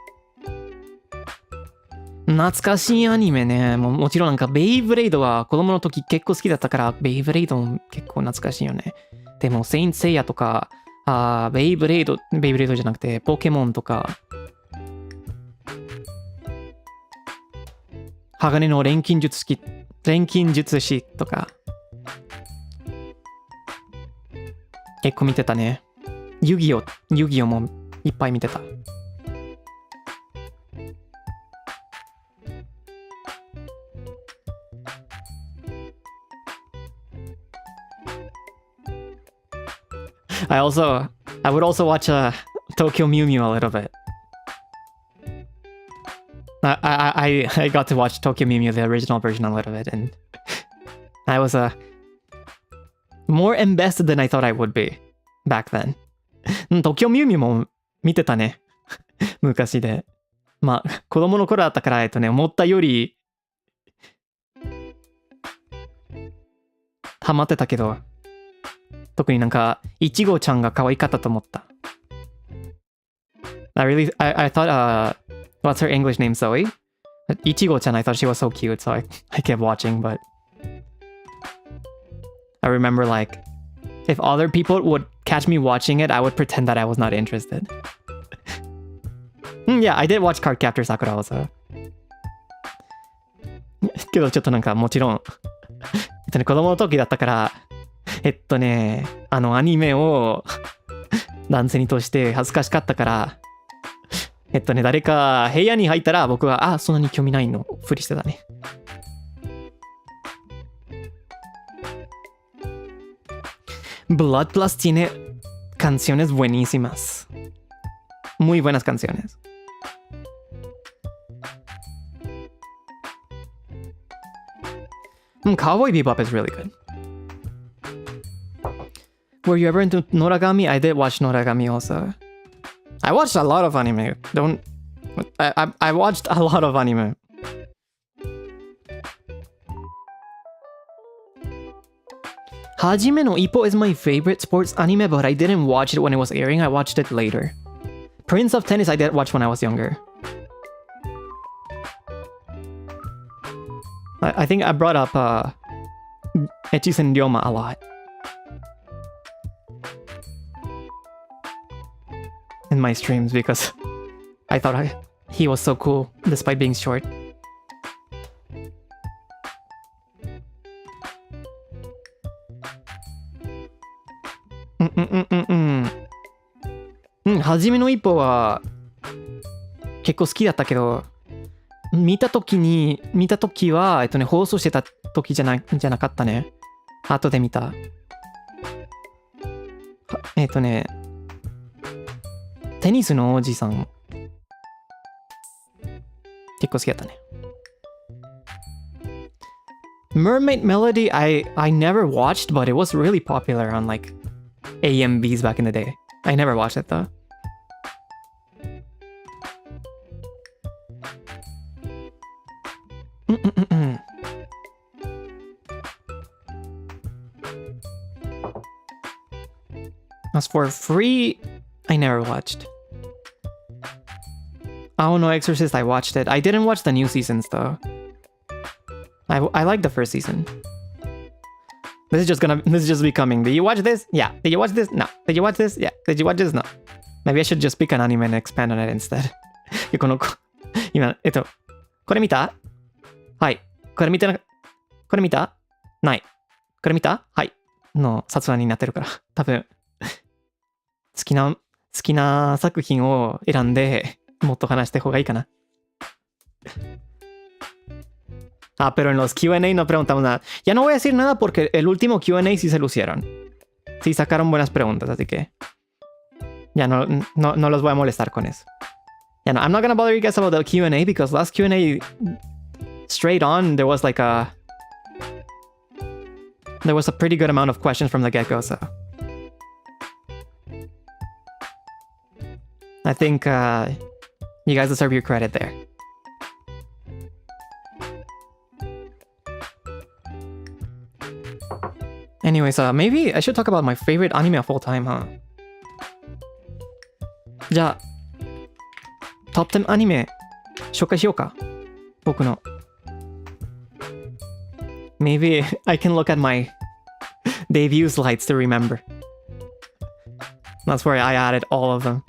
懐かしいアニメね。もちろんなんかベイブレイドは子供の時結構好きだったから、ベイブレイドも結構懐かしいよね。でも、セイントセイヤとか、ベイブレイドじゃなくて、ポケモンとか、鋼の錬金術師とか、結構見てたね。遊戯王もいっぱい見てた。I would also watch Tokyo Mew Mew a little bit. I got to watch Tokyo Mew Mew, the original version, a little bit, and I was more invested than I thought I would be back then. Tokyo Mew Mew も見てたね。昔で。まあ、子供の頃だったから、思ったよりハマってたけど、特になんか、いちごちゃんが可愛かったと思った。I thought, what's her English name, Zoe? いちごちゃん, I thought she was so cute, so I kept watching, but I remember like, if other people would catch me watching it, I would pretend that I was not interested. Yeah, I did watch Cardcaptor Sakura also. けどちょっとなんかもちろん子供の時だったからアニメを男性に通して恥ずかしかったから誰か部屋に入ったら僕はそんなに興味ないのふりしてたね。Blood Plus tiene canciones buenísimas. Muy buenas canciones. Cowboy Bebop is really good. Were you ever into Noragami? I did watch Noragami also. I watched a lot of anime. I watched a lot of anime. Hajime no Ippo is my favorite sports anime, but I didn't watch it when it was airing. I watched it later. Prince of Tennis I did watch when I was younger. I think I brought up Echisen Ryoma a lot in my streams because I thought he was so cool despite being short. Hajime no Ippo は結構好きだったけど見た時は放送してた時じゃなかったね。後で見た。テニスのおじさん結構好きだったね。Mermaid Melody I never watched, but it was really popular on like AMVs back in the day. I never watched it though. As for free, I never watched. Oh no, Exorcist, I watched it. I didn't watch the new seasons though. I like the first season. This is just becoming. Did you watch this? Yeah. Did you watch this? No. Did you watch this? Yeah. Did you watch this? No. Maybe I should just pick an anime and expand on it instead. 今これ見た？はい。これ見た？ない。これ見た？はい。の殺話になってるから。多分好きな作品を選んでもっと話した方がいいかな。Pero en los Q&A no preguntamos nada. Ya no voy a decir nada porque el último Q&A sí se lucieron. Sí sacaron buenas preguntas, así que ya no los voy a molestar con eso. Ya no, I'm not gonna bother you guys about the Q&A because last Q&A straight on there was a pretty good amount of questions from the get-go, so I think you guys deserve your credit there. Anyways, maybe I should talk about my favorite anime of all time, huh? じゃあ、トップ10アニメ紹介しようか。僕の Maybe I can look at my debut slides to remember. That's where I added all of them.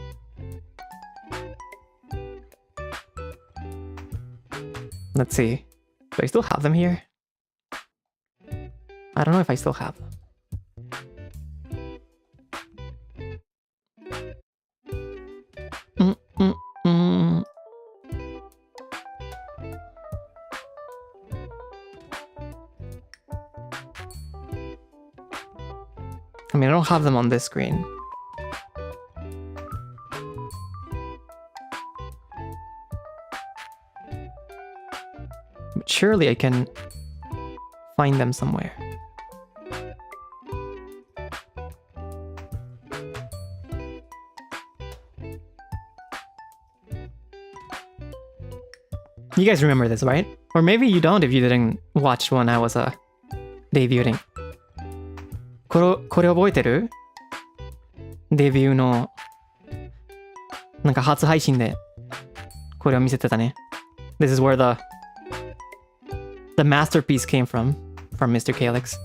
Let's see. Do I still have them here? I don't know if I still have them. I mean, I don't have them on this screen. But surely I can find them somewhere. You guys remember this, right? Or maybe you don't if you didn't watch when I was debuting. これ覚えてる？デビューのなんか初配信でこれを見せてたね。This is where the masterpiece came from Mr. Calyx.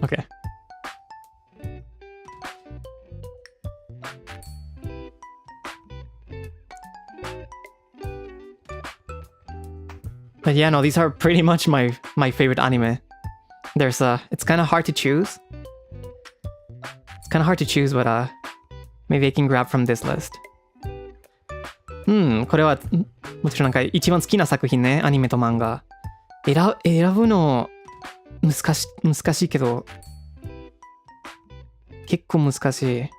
Okay. But yeah, no, these are pretty much my favorite anime. There's it's kind of hard to choose. It's kind of hard to choose, but maybe I can grab from this list. これはもちろんなんか一番好きな作品ね、アニメと漫画。選ぶの難しいけど、結構難しい。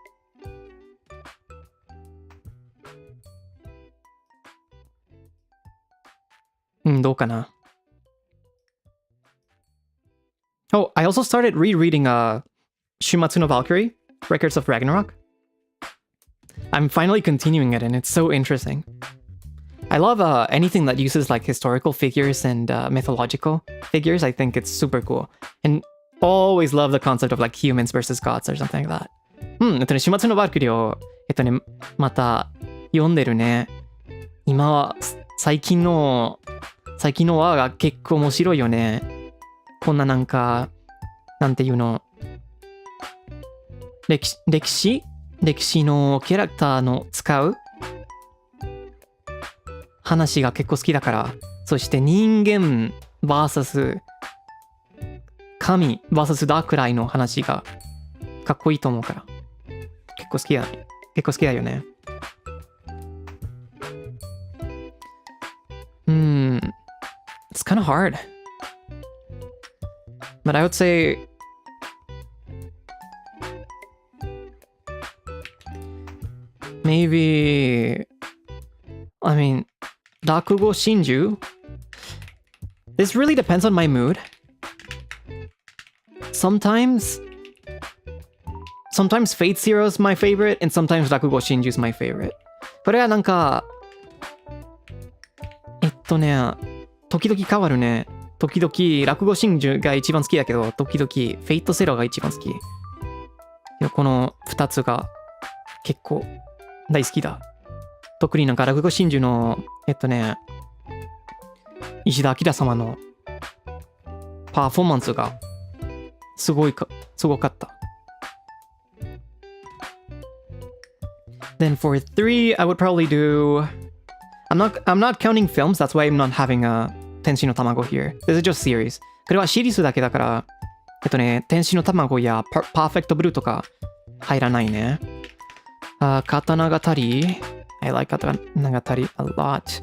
どうかな。Oh, I also started rereading Shumatsu no Valkyrie, Records of Ragnarok. I'm finally continuing it and it's so interesting. I love anything that uses like historical figures and mythological figures. I think it's super cool. And always love the concept of like humans versus gods or something like that. Shumatsu no Valkyrie をまた読んでるね。今は最近の話が結構面白いよね。こんななんかなんていうの、歴史のキャラクターの使う話が結構好きだから。そして人間 vs 神 vs ダークライの話がかっこいいと思うから結構好きだよね。It's kind of hard. But I would say maybe, I mean, Rakugo Shinju. This really depends on my mood. Sometimes Fate Zero is my favorite, and sometimes Rakugo Shinju is my favorite. これはなんか時々変わるね。時々落語真珠が一番好きだけど、時々フェイトセロが一番好き。この2つが結構大好きだ。特になんか落語真珠の石田明様のパフォーマンスがすごかった。Then for 3, I would probably do. I'm not counting films. That's why I'm not having a 天使の卵 here. This is just series. これはシリーズだけだから、天使の卵やパーフェクトブルーとか入らないね。刀語り I like 刀語り a lot.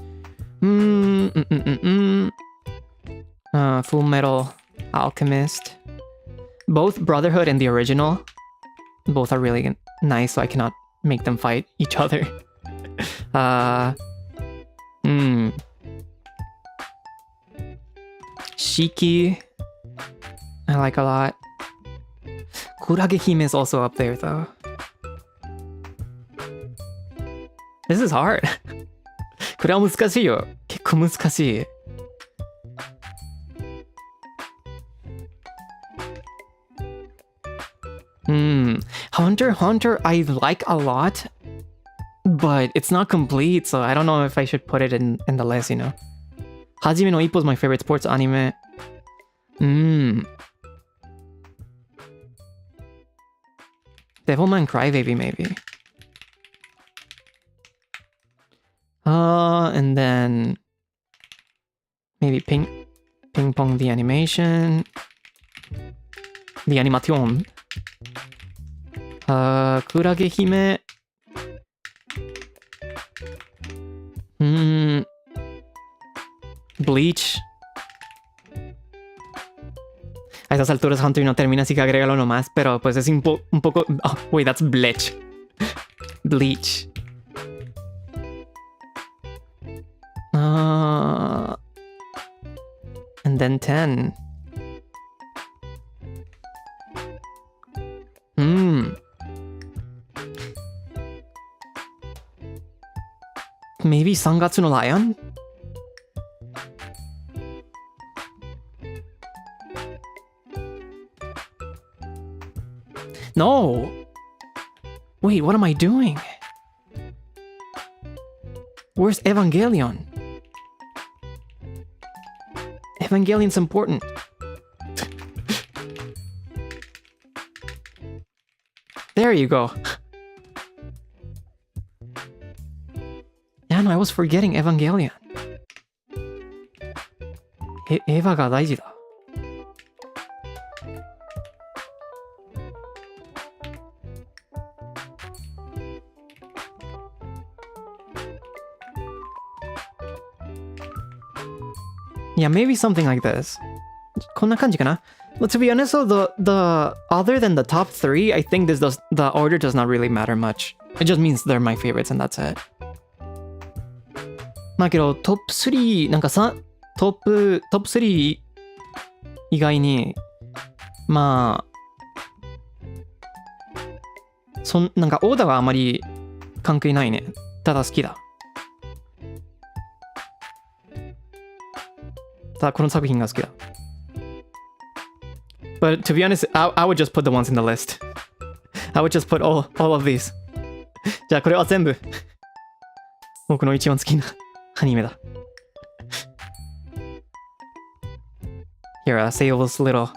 Full Metal Alchemist. Both Brotherhood and the original. Both are really nice, so I cannot make them fight each other. Shiki, I like a lot. Kurage Hime is also up there though. This is hard. これは難しいよ。結構難しい。Hunter x Hunter I like a lot, but it's not complete, so I don't know if I should put it in the list, you know. Hajime no Ippo is my favorite sports anime. Devilman Crybaby, maybe. And then maybe Ping Pong the animation. The animation. Kurage Hime. Bleach. A esas alturas Hunter no termina, así que agrégalo nomás, pero pues es un poco... Oh, wait, that's Bleach. Bleach. And then 10. Maybe Sangatsu no Lion? No! Wait, what am I doing? Where's Evangelion? Evangelion's important. There you go. Yeah, no, I was forgetting Evangelion. Eva が大事だ. Yeah, maybe something like this. こんな感じかな? But to be honest, though, the other than the top 3, I think the order does not really matter much. It just means they're my favorites and that's it. まあけど、トップ3、なんかトップ3以外に、まあ、なんかオーダーはあまり関係ないね。ただ好きだ。ただこの作品が好きだ。But to be honest, I would just put the ones in the list. I would just put all of these. じゃあこれは全部僕の一番好きなアニメだ。Here, Seo's little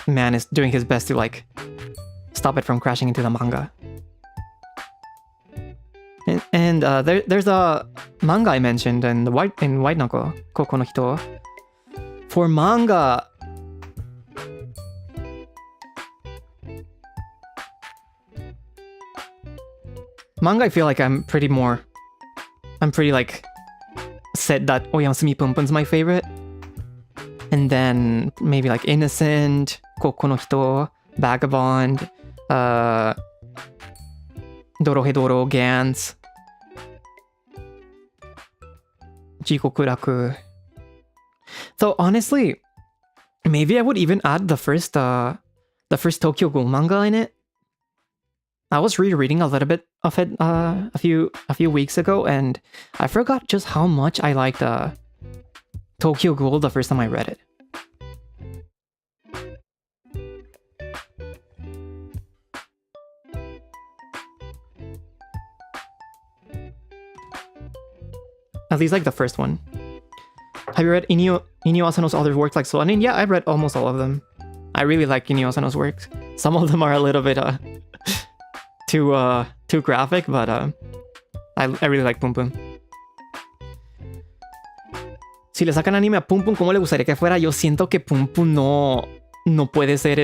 man is doing his best to like stop it from crashing into the manga. And there's a manga I mentioned in White Knuckle, Koko no Hito. For manga, I feel like I'm pretty like said that Oyasumi Punpun's my favorite. And then maybe like Innocent, Koko no Hito, Vagabond, Dorohedoro, Gantz, Jikokuraku. So honestly, maybe I would even add the first Tokyo Ghoul manga in it. I was rereading a little bit of it a few weeks ago, and I forgot just how much I liked Tokyo Ghoul the first time I read it. At least like the first one. Have you read Inio Asano's other works like Soul? I mean, yeah, I've read almost all of them. I really like Inio Asano's works. Some of them are a little bit too graphic, but I really like Pum Pum. Si le sacan anime a Pum Pum, ¿cómo le gustaría que fuera? Yo siento que Pum Pum no puede ser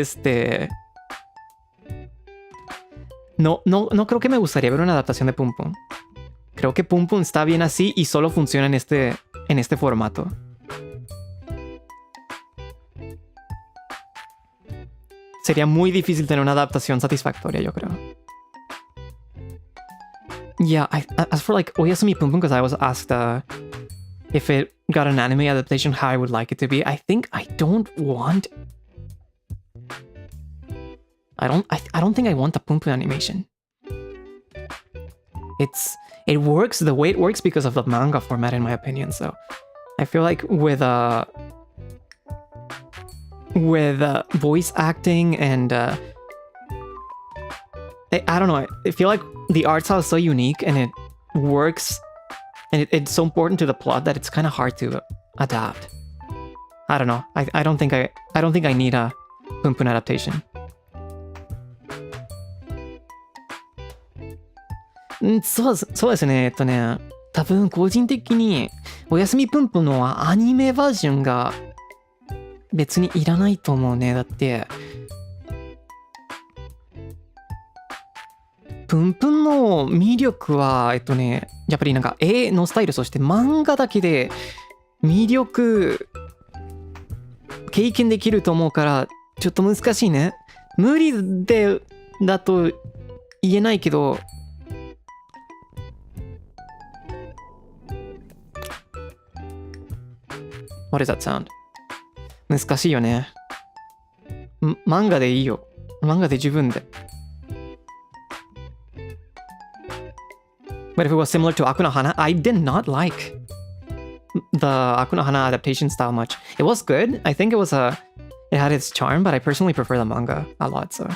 No creo que me gustaría ver una adaptación de Pum Pum. Creo que Pum Pum está bien así y solo funciona en este formato. Sería muy difícil tener una adaptación satisfactoria, yo creo. Yeah, as for like Oyasumi Pum Pum, because I was asked if it got an anime adaptation, how I would like it to be. I think I don't think I want the Pum Pum animation. It works the way it works because of the manga format, in my opinion. So I feel like with voice acting and I don't know. I feel like the art style is so unique and it works and it's so important to the plot that it's kind of hard to adapt. I don't know. I don't think I need a Pun Pun adaptation. そうですね。多分個人的におやすみぷんぷんのアニメバージョンが別にいらないと思うね。だってぷんぷんの魅力はやっぱりなんか絵のスタイル、そして漫画だけで魅力経験できると思うからちょっと難しいね。無理だと言えないけど、What does that sound? 難しいよね。漫画でいいよ。漫画で十分で。But if it was similar to Aku no Hana, I did not like the Aku no Hana adaptation style much. It was good. I think it had its charm, but I personally prefer the manga a lot, so.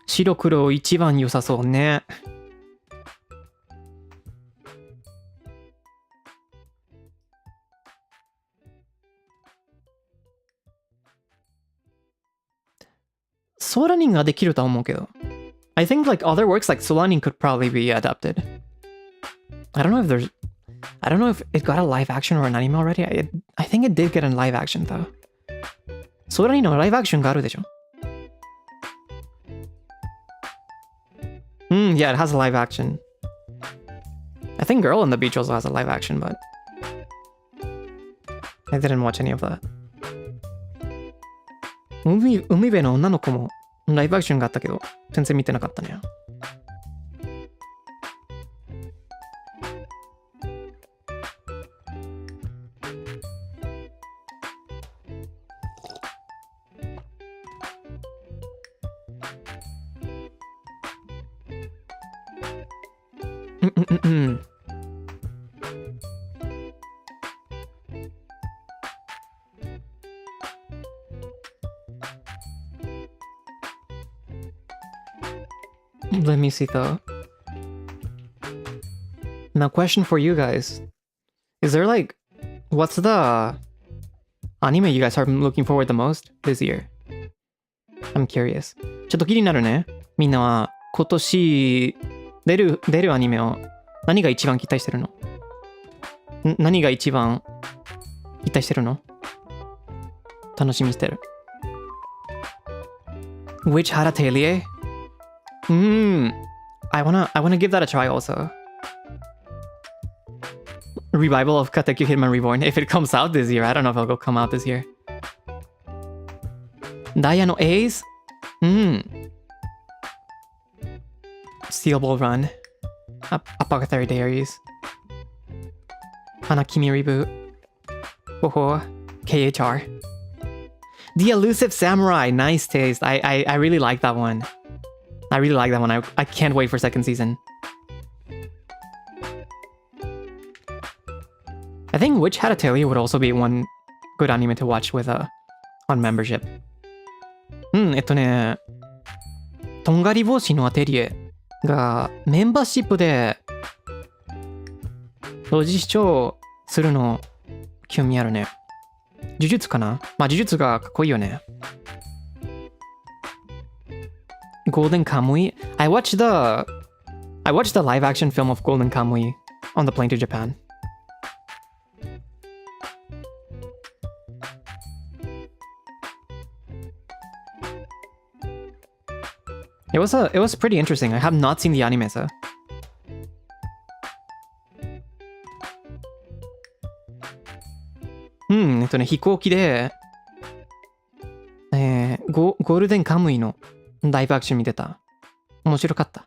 Shiro Kuro 一番良さそうね。ソラニンができると思うけど。I think like other works like Solanin could probably be adapted. I don't know if it got a live action or an anime already. I think it did get a live action though. ソラニンのライブアクションがあるでしょ。Yeah, it has a live action. I think Girl on the Beach also has a live action, but I didn't watch any of that. 海辺の女の子もライブアクションがあったけど、全然見てなかったね。Let me see though. Now, question for you guys. Is there like, what's the anime you guys are looking forward the most this year? I'm curious. ちょっと気になるね。みんなは今年出るアニメを何が一番期待してるの？何が一番期待してるの？楽しみにしてる。Witch Hat Atelier? I wanna give that a try also. Revival of Katekyo Hitman Reborn. If it comes out this year, I don't know if it'll come out this year. Daya no Ace? Steel Ball Run. Apothecary Diaries. Hanakimi Reboot. Oh, KHR. The Elusive Samurai. Nice taste. I really like that one. I really like that one. I can't wait for second season. I think Witch Hat Atelier would also be one good anime to watch with on membership. とんがり帽子のアテリエがメンバーシップで同時視聴するの興味あるね。呪術かな？まあ呪術がかっこいいよね。Golden Kamui. I watched the live action film of Golden Kamui on the plane to Japan. It was pretty interesting. I have not seen the anime, so. 飛行機でゴールデンカムイのライブアクション見てた。面白かった。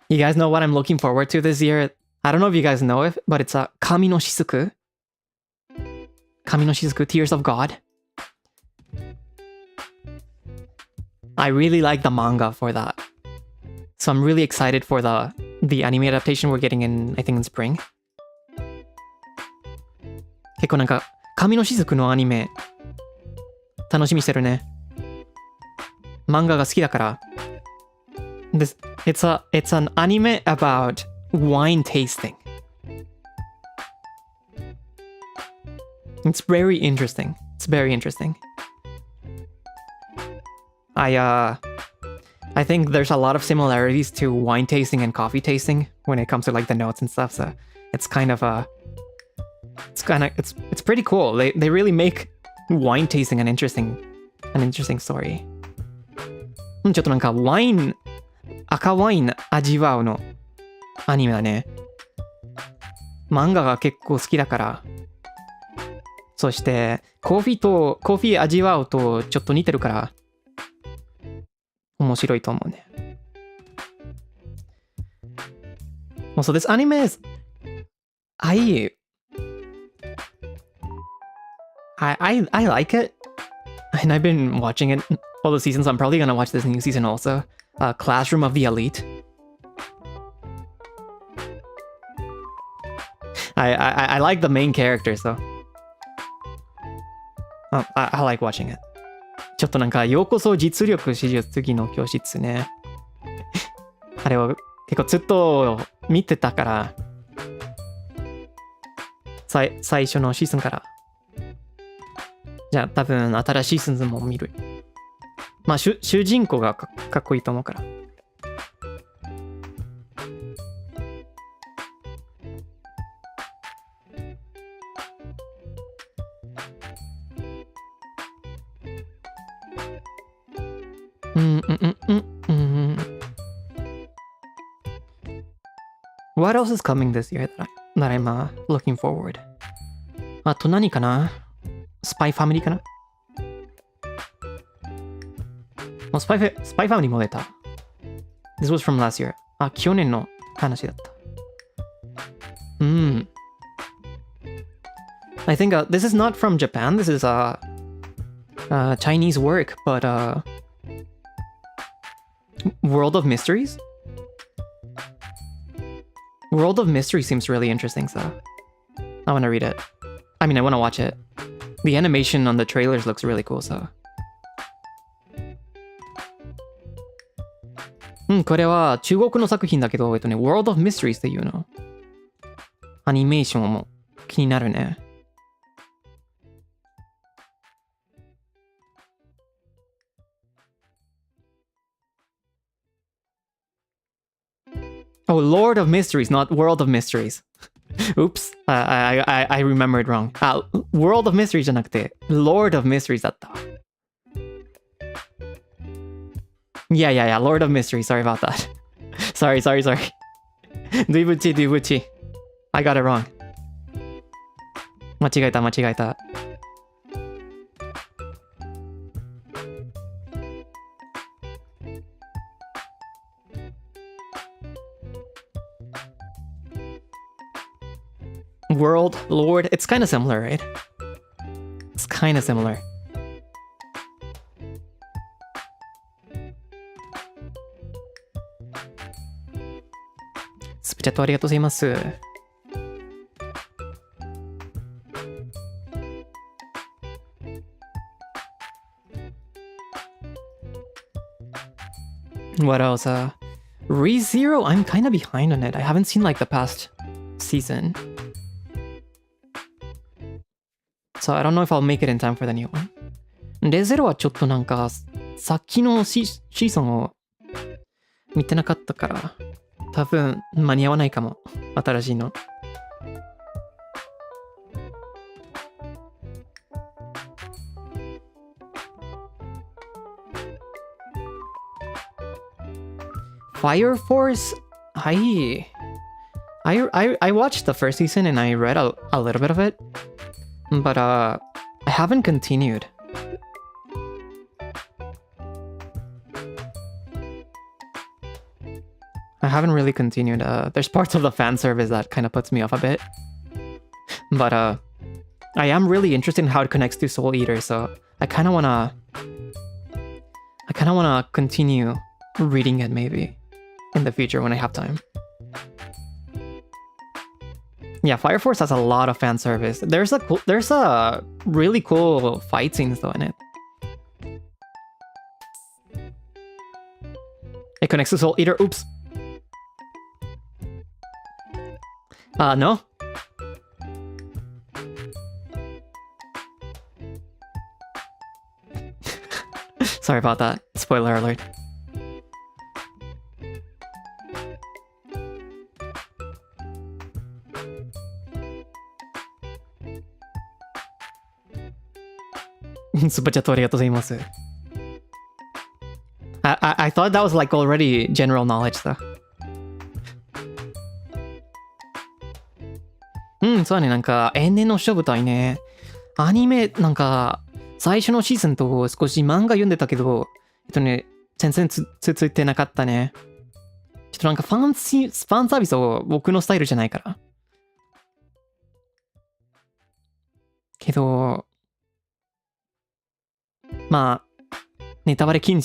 You guys know what I'm looking forward to this year? I don't know if you guys know it, but it's a Kami no Shizuku. Kami no Shizuku, Tears of God. I really like the manga for that. So I'm really excited for the anime adaptation we're getting in, I think in spring. 結構なんか神の雫のアニメ楽しみにしてるね。漫画が好きだから。It's an anime about wine tasting. It's very interesting. It's very interesting. I think there's a lot of similarities to wine tasting and coffee tasting when it comes to like the notes and stuff. So it's it's pretty cool. They really make wine tasting an interesting story. ちょっとなんか赤ワイン味わうのアニメだね。漫画が結構好きだから。そしてコーヒー味わうとちょっと似てるから面白いと思うね。So this anime is I like it, and I've been watching it all the seasons. I'm probably gonna watch this new season also. Classroom of the Elite. I like the main character, so I like watching it. ちょっとなんかようこそ実力史上次の教室ね。あれを結構ずっと見てたから、最初のシーズンから。じゃあ多分新しいシーズンも見る。まあ主人公がかっこいいと思うから。What else is coming this year that I'm looking forward? あと何かな？スパイファミリーかな？スパイファミリーも出た。This was from last year. 去年の話だった。I think this is not from Japan. This is Chinese work, but World of Mysteries? World of Mystery seems really interesting, so I want to read it. I mean, I want to watch it. The animation on the trailers looks really cool, so. これは中国の作品だけど、World of Mysteries っていうの。アニメーションも気になるね。Oh, Lord of Mysteries, not World of Mysteries. Oops, I remembered wrong. World of Mysteries じゃなくて Lord of Mysteries だった。Yeah, Lord of Mysteries. Sorry about that. Sorry. ドゥブチ。I got it wrong. 間違えた。World, Lord, it's kind of similar, right? It's kind of similar. Super chat ありがとうございます。What else? ReZero, I'm kind of behind on it. I haven't seen like the past season. So I don't know if I'll make it in time for the new one. レゼロはちょっとなんかさっきのシーズンを見てなかったから多分間に合わないかも。新しいの。Fire Force, I watched the first season and I read a little bit of it, but I haven't continued. I haven't really continued. There's parts of the fan service that kind of puts me off a bit, but I am really interested in how it connects to Soul Eater, so I kind of wanna continue reading it maybe. in the future when I have time. Yeah, Fire Force has a lot of fan service. There's a really cool fight scenes though in it. It connects to Soul Eater. Oops. No. Sorry about that. Spoiler alert. Super chat ありがとうございます。I thought that was like already general knowledge though. そうだね、なんか、永年の勝負隊ね。アニメ、なんか、最初のシーズンと少し漫画読んでたけど、全然ついてなかったね。ちょっとなんかファンサービスを僕のスタイルじゃないから。けど、まあ、ネタバレ注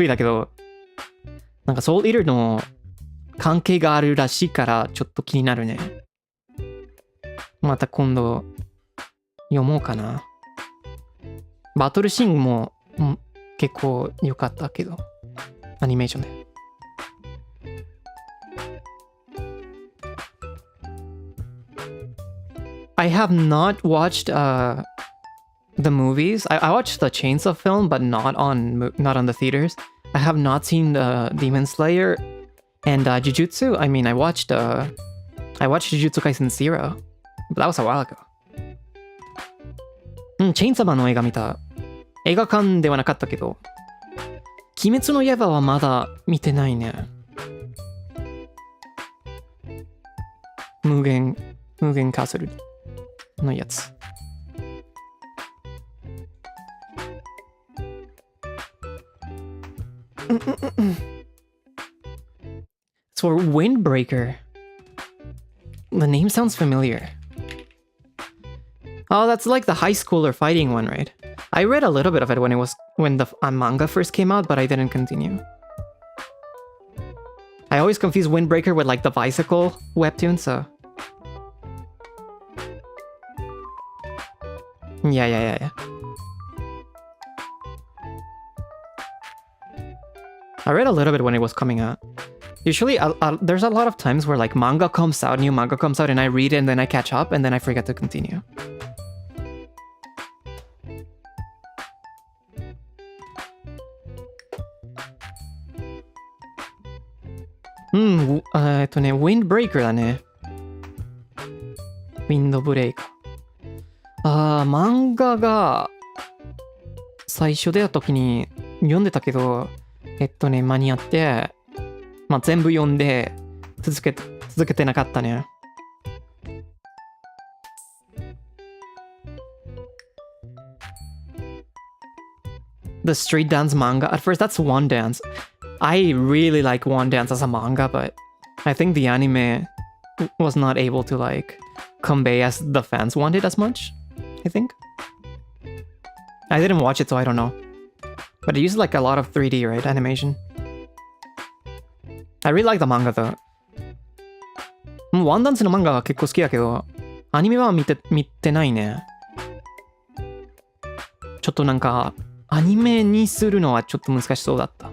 意だけど、なんかソウルイーターの関係があるらしいからちょっと気になるね。また今度読もうかな。バトルシーンも、結構良かったけど、アニメーションで。I have not watched the movies. I watched the Chainsaw film, but not on the theaters. I have not seen the Demon Slayer and Jujutsu. I mean, I watched Jujutsu Kaisen 0, but that was a while ago. チェインサマの映画見た。映画館ではなかったけど、鬼滅の刃はまだ見てないね。無限カーソルのやつ。So Windbreaker. The name sounds familiar. Oh, that's like the high schooler fighting one, right? I read a little bit of it when the manga first came out, but I didn't continue. I always confuse Windbreaker with like the bicycle webtoon, so... Yeah. I read a little bit when it was coming out. Usually, there's a lot of times where like new manga comes out, and I read it and then I catch up and then I forget to continue. Windbreaker だね。Windbreaker。漫画が最初出た時に読んでたけど、間に合って、全部読んで続けてなかったね。The Street Dance manga. At first, that's One Dance. I really like One Dance as a manga, but I think the anime was not able to like convey as the fans wanted as much, I think. I didn't watch it, so I don't know. But it uses like a lot of 3D, right? Animation. I really like the manga though. One Dance の漫画は結構好きだけど、アニメは見てないね。ちょっとなんか、アニメにするのはちょっと難しそうだった。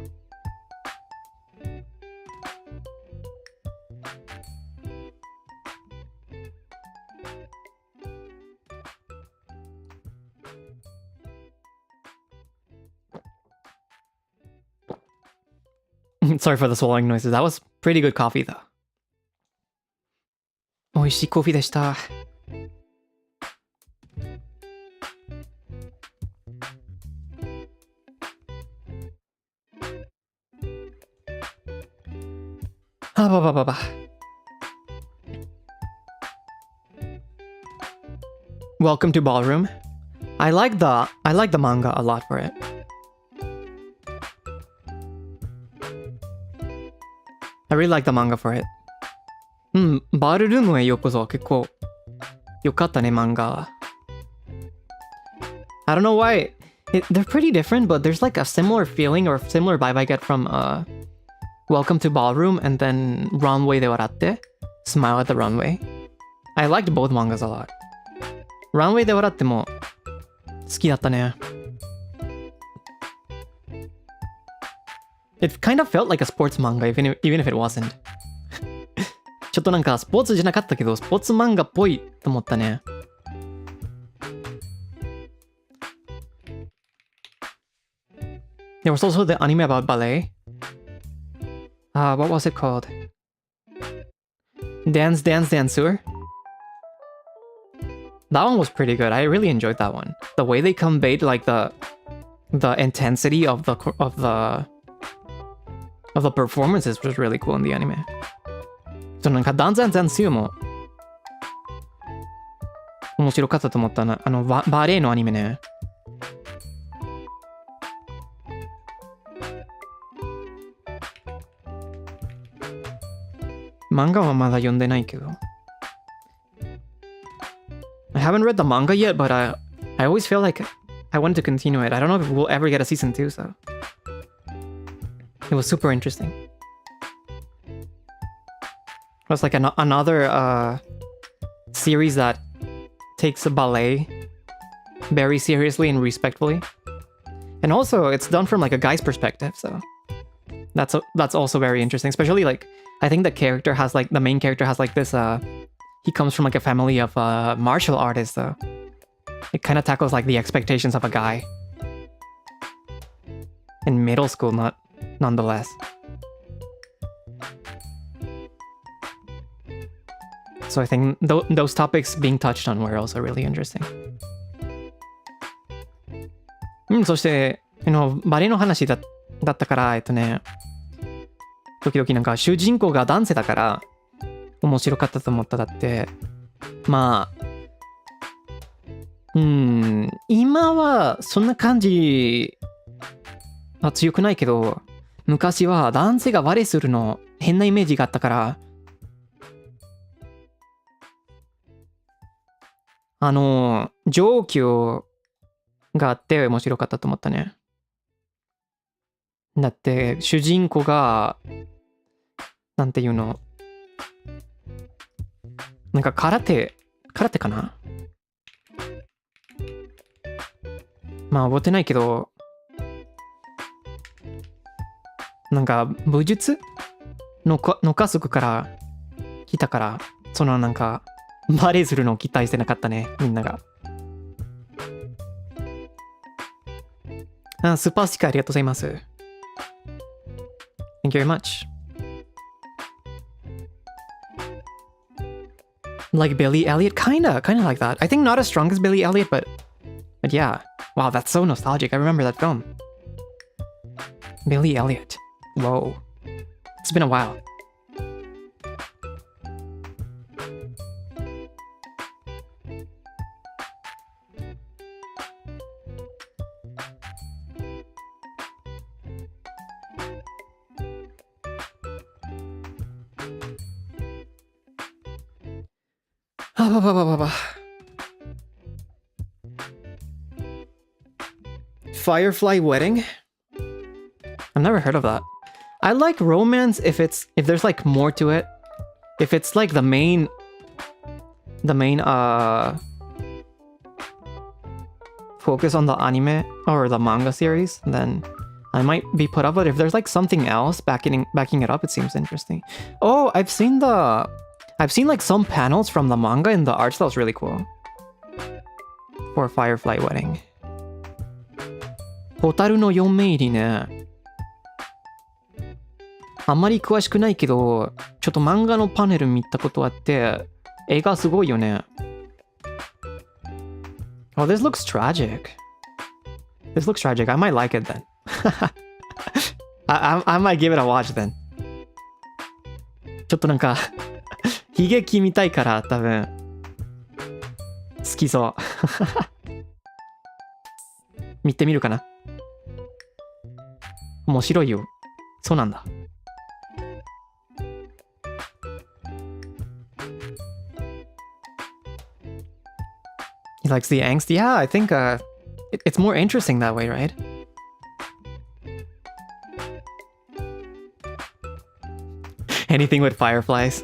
Sorry for the swallowing noises. That was pretty good coffee though. 美味しいコーヒーでした。Welcome to Ballroom. I like the manga a lot for it. I really like the manga for it. バールルームへようこそ。結構よかったね、漫画。I don't know why. They're pretty different, but there's like a similar feeling or similar vibe I get from welcome to ballroom and then runway de waratte, smile at the runway. I liked both mangas a lot. Runway de waratte mo 好きだったね. It kind of felt like a sports manga, even if it wasn't. ちょっとなんかスポーツじゃなかったけど、スポーツ漫画っぽいと思ったね。There was also the anime about ballet. What was it called? Dance Dancer? That one was pretty good. I really enjoyed that one. The way they conveyed like the intensity of the performances was really cool in the anime. そのなんかダンザンザンスユも面白かったと思ったな。バレエのアニメね。漫画はまだ読んでないけど。I haven't read the manga yet, but I always feel like I wanted to continue it. I don't know if we'll ever get a season 2, so it was super interesting. It was like another series that takes a ballet very seriously and respectfully. And also, it's done from like a guy's perspective, so that's also very interesting. Especially like, I think the main character has like this, he comes from like a family of martial artists, so it kind of tackles like the expectations of a guy. In middle school, nonetheless. So I think those topics being touched on were also really interesting. そして、バレエの話だったから、時々なんか主人公が男性だから面白かったと思った。だって、まあ、今はそんな感じは強くないけど、昔は男性がバレエするの変なイメージがあったから、上級があって面白かったと思ったね。だって主人公がなんていうの、なんか空手かな。まあ覚えてないけど、なんか武術の家族から来たから、そのなんかバレエするのを期待してなかったね、みんなが。スーパースティッカーありがとうございます。Thank you very much. Like Billy Elliot? Kinda like that. I think not as strong as Billy Elliot, but yeah. Wow, that's so nostalgic. I remember that film. Billy Elliot. Whoa. It's been a while. Firefly Wedding? I've never heard of that. I like romance if there's like more to it. If it's like the main focus on the anime or the manga series, then I might be put up. But if there's like something else backing it up, it seems interesting. Oh, I've seen like some panels from the manga and the art style is really cool. For Firefly Wedding. ホタルの4名入りね。あんまり詳しくないけど、ちょっと漫画のパネル見たことあって、絵がすごいよね。Oh, this looks tragic. This looks tragic. I might like it then. I might give it a watch then. ちょっとなんか悲劇見たいから多分好きそう。見てみるかな。面白いよ。そうなんだ。He likes the angst. Yeah, I think it's more interesting that way, right? Anything with fireflies.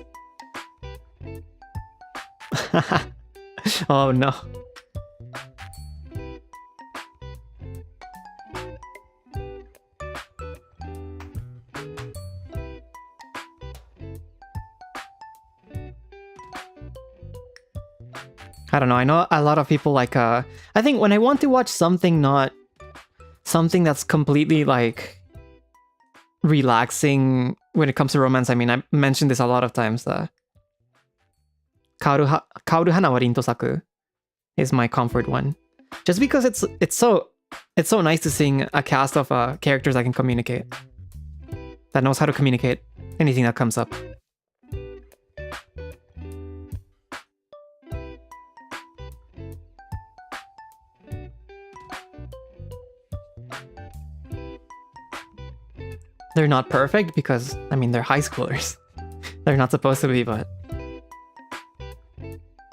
Oh no. I don't know. I know a lot of people like I think when I want to watch something not something that's completely like relaxing when it comes to romance, I mean, I mentioned this a lot of times. Kaoru Hana wa Rin to Saku is my comfort one. Just because it's so nice to see a cast of characters that can communicate. That knows how to communicate anything that comes up. They're not perfect because, I mean, they're high schoolers. They're not supposed to be, but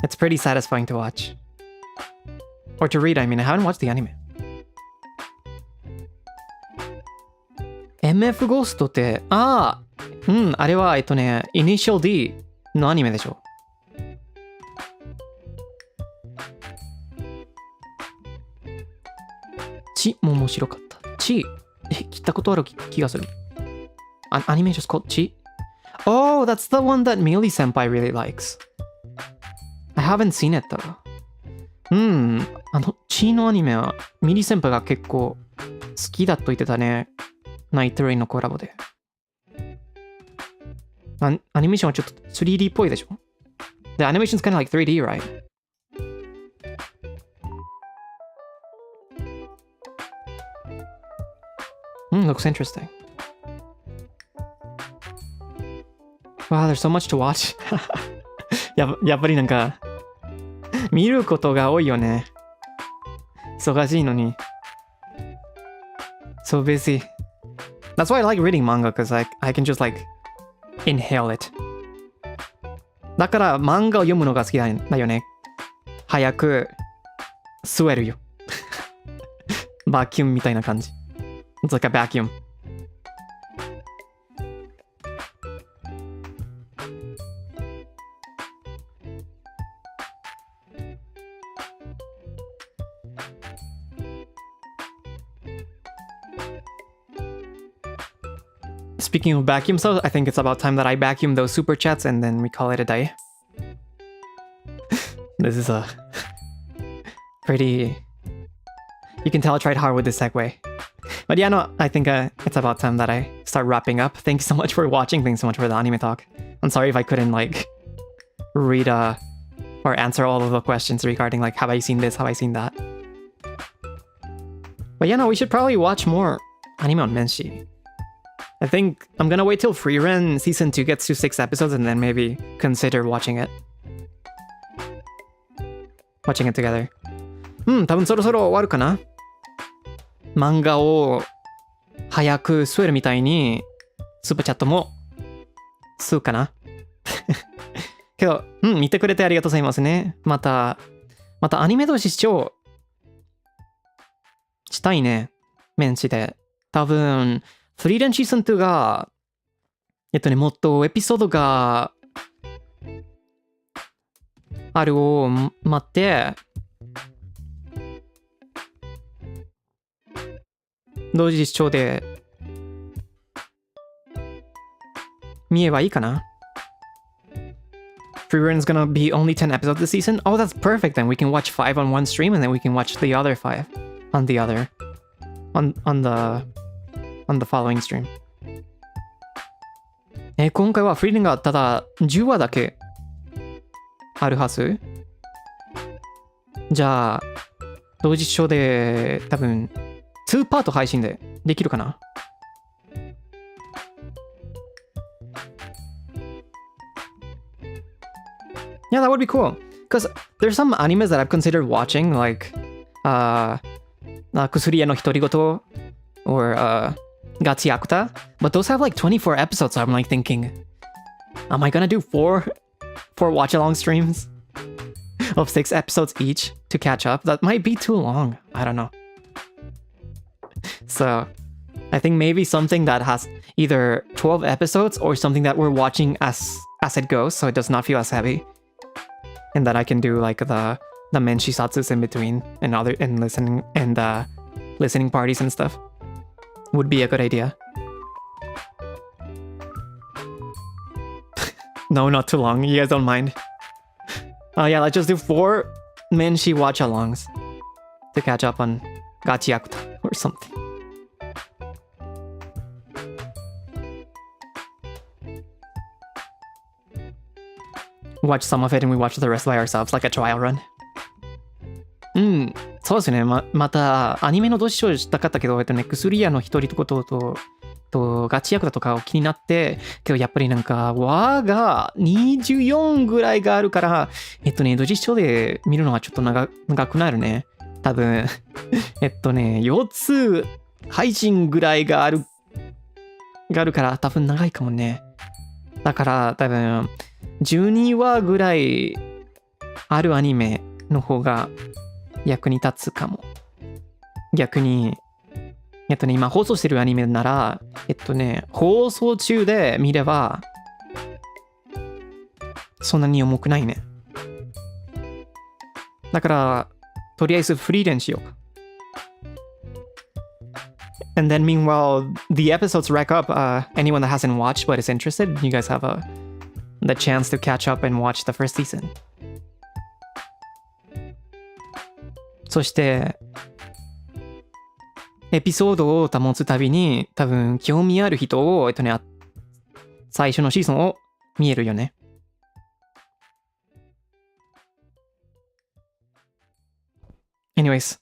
it's pretty satisfying to watch. Or to read, I mean, I haven't watched the anime. MF ゴーストって、あれは、Initial D のアニメでしょ。チも面白かった。チ、聞いたことある気がする。Anime just called Chi? Oh, that's the one that Mili Senpai really likes. I haven't seen it though. Chi のアニメはミリ先輩が結構好きだと言ってたね。ナイトレインのコラボで。アニメーションはちょっと 3D っぽいでしょ？ The animation's kind of like 3D, right? Looks interesting. Wow, there's so much to watch. やっぱりなんか見ることが多いよね。忙しいのに。So busy. That's why I like reading manga, because I can just like inhale it. だから漫画を読むのが好きだよね。早く吸えるよ。バキュンみたいな感じ。It's like a vacuum. Speaking of vacuum, so I think it's about time that I vacuum those super chats and then we call it a day. This is a pretty... You can tell I tried hard with this segue. But yeah, no, I think it's about time that I start wrapping up. Thank you so much for watching. Thanks so much for the anime talk. I'm sorry if I couldn't like read or answer all of the questions regarding like, have I seen this? Have I seen that? But yeah, no, we should probably watch more anime on Menshi. I think I'm gonna wait till Freerun Season 2 gets to 6 episodes and then maybe consider watching it. Watching it together. 多分そろそろ終わるかな？漫画を早く吸えるみたいにスーパーチャットも吸うかな。けど、見てくれてありがとうございますね。またアニメ同士視聴したいね。メンチで。多分、フリーレンシーズン2が、もっとエピソードがあるを待って、同時視聴で見えばいいかな。Freerun's gonna be only 10 episodes this season. Oh, that's perfect. Then we can watch 5 on one stream and then we can watch the other 5 on the other on the following stream. 今回はフリーレンがただ10話だけあるはず。じゃあ同時視聴で多分2パート配信でできるかな。Yeah, that would be cool. Because there's some animes that I've considered watching, like 薬屋の独り言 or Gatsi Akuta, but those have like 24 episodes, so I'm like thinking, am I gonna do 4 watch-along streams of 6 episodes each to catch up? That might be too long. I don't know. So I think maybe something that has either 12 episodes or something that we're watching as it goes, so it does not feel as heavy. And that I can do like the menshisatsus in between and listening parties and stuff. Would be a good idea. No, not too long. You guys don't mind. Yeah, let's just do 4 menshi watch-alongs to catch up on Gachiakuta or something. Watch some of it and we watch the rest by ourselves, like a trial run. そうですね。また、アニメのどうしようしたかったけど、薬屋の一人とガチヤクだとかを気になって、けどやっぱりなんか、和が24ぐらいがあるから、同時視聴で見るのはちょっと長くなるね。多分、4つ配信ぐらいがあるから多分長いかもね。だから多分、12話ぐらいあるアニメの方が役に立つかも。逆に、今放送してるアニメなら、放送中で見れば、そんなに重くないね。だから、とりあえずフリーレンしようか。And then meanwhile, the episodes rack up. Anyone that hasn't watched but is interested, you guys have the chance to catch up and watch the first season. そして、エピソードを保つたびに、多分興味ある人を、最初のシーズンを見えるよね。Anyways,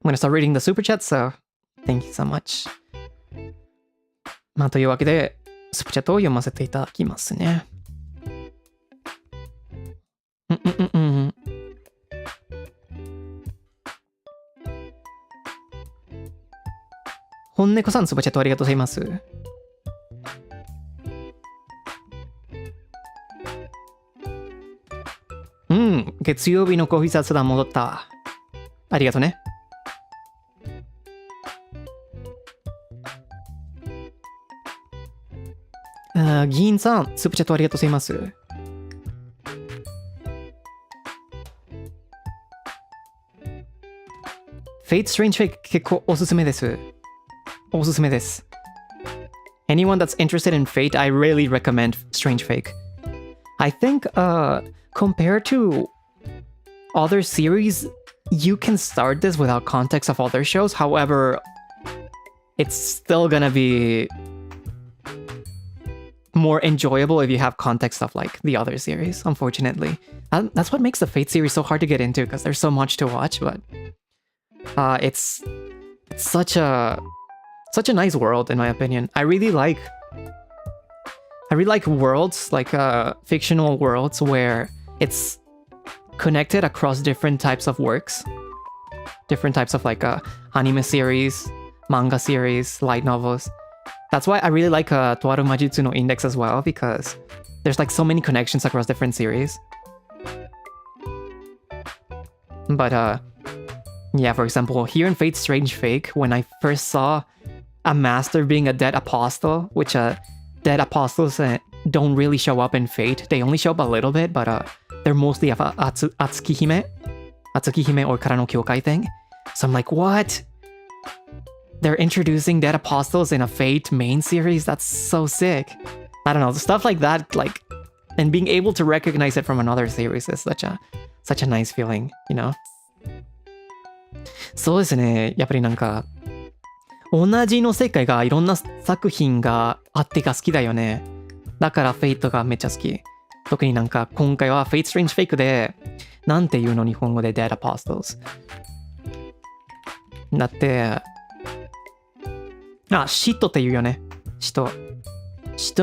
I'm gonna start reading the super chat, so thank you so much. というわけで、スーパーチャットを読ませていただきますね。本猫さん、スーパーチャットありがとうございます。月曜日のコーヒー雑談戻った。ありがとうね。議員さん、スーパーチャットありがとうございます。Fate Strange Fake 結構おすすめです。おすすめです。Anyone that's interested in Fate, I really recommend Strange Fake. I think, compared to other series, you can start this without context of other shows. However, it's still gonna be more enjoyable if you have context of like the other series, unfortunately. That's what makes the Fate series so hard to get into because there's so much to watch, but it's such a nice world in my opinion. I really like worlds, like fictional worlds where it's connected across different types of works, different types of like anime series, manga series, light novels. That's why I really like Toaru Majutsu no Index as well, because there's like so many connections across different series. But yeah, for example, here in Fate Strange Fake, when I first saw a master being a dead apostle, which dead apostles don't really show up in Fate. They only show up a little bit, but they're mostly of Atsuki Hime or Kara no Kyokai thing. So I'm like, what? They're introducing dead apostles in a Fate main series? That's so sick. I don't know, stuff like that, like, and being able to recognize it from another series is such a nice feeling, you know? そうですね。やっぱりなんか、同じの世界がいろんな作品があってが好きだよね。だからフェイトがめっちゃ好き。特になんか今回はFate Strange Fakeで、なんていうの日本語で Dead Apostles。だって、シットって言うよね。シト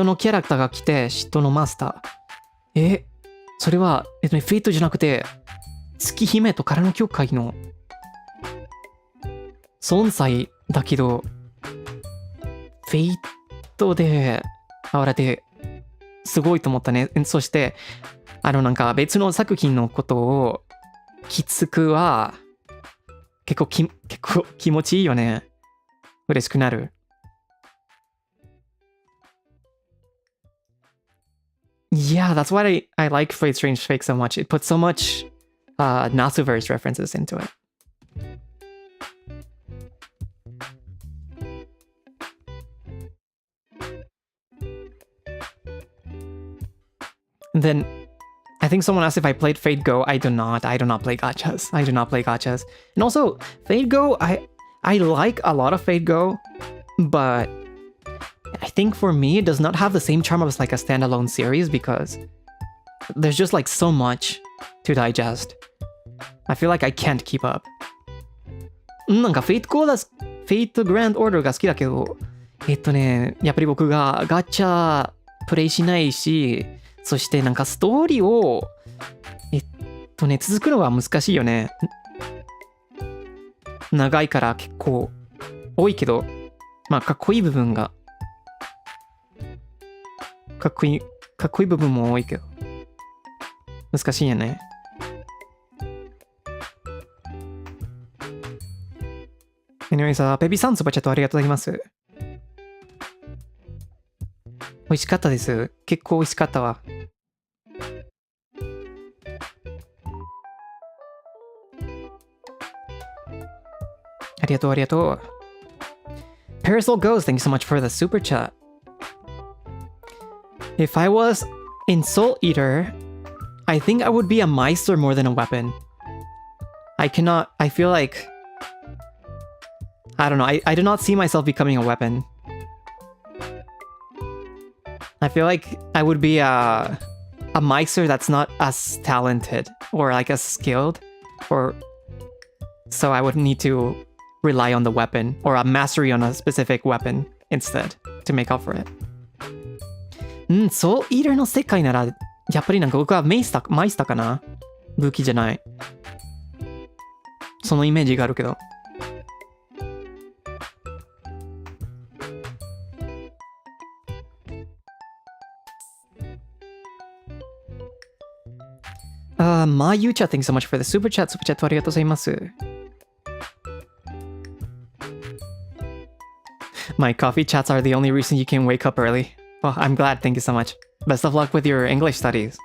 のキャラクターが来て、シットのマスター。それは、フェイトじゃなくて、月姫と空の教会の存在だけど、フェイトで、あれですごいと思ったね。そして、なんか別の作品のことを、きつくは、結構気持ちいいよね。嬉しくなる。Yeah, that's why I like Fate Strange Fake so much. It puts so much Natsuverse references into it. And then I think someone asked if I played Fate Go. I do not. I do not play gachas. I do not play gachas. And also, Fate Go, I like a lot of Fate Go, but I think for me, it does not have the same charm as like a standalone series because there's just like so much to digest. I feel like I can't keep up. なんか Fate Go だ、Fate Grand Order が好きだけど、やっぱり僕がガチャプレイしないし、そしてなんかストーリーを、続くのは難しいよね。長いから結構多いけど、まあかっこいい部分が、かっこいい部分も多いけど、難しいよね。Anyway さ、ペビさんスーパーチャットありがとうございます。美味しかったです。結構美味しかったわ。ありがとう、ありがとう。Parasol Goes, thank you so much for the super chat. If I was in Soul Eater, I think I would be a Meister more than a weapon. I feel like, I don't know, I do not see myself becoming a weapon. I feel like I would be a Meister that's not as talented or like as skilled, or so I would need to rely on the weapon or a mastery on a specific weapon instead to make up for it. ソウルイーターの世界ならやっぱりなんか僕はマイスターかな、武器じゃない。そのイメージがあるけど。Mayucha, thanks so much for the super chat. Super chat ありがとうございます。My coffee chats are the only reason you can wake up early. Well, I'm glad. Thank you so much. Best of luck with your English studies.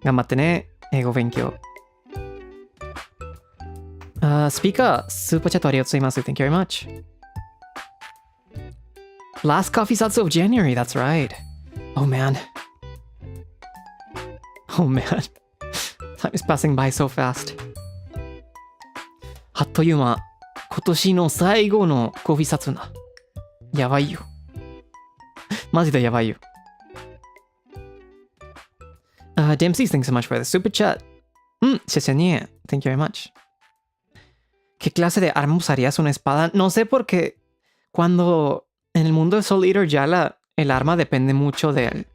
頑張ってね。英語勉強。スピーカー、スーパーチャットありがとうございます。Thank you very much. Last coffee Zatsu of January, that's right. Oh man. Oh man. Time is passing by so fast. あっという間。今年の最後のコーヒーZatsuな。やばいよ。マジでやばいよ。Dempsey, thanks so much for the super chat. 謝謝ね。Thank you very much. ¿Qué clase de arma usarías una espada? No sé porque cuando en el mundo de Soul Eater ya el arma depende mucho de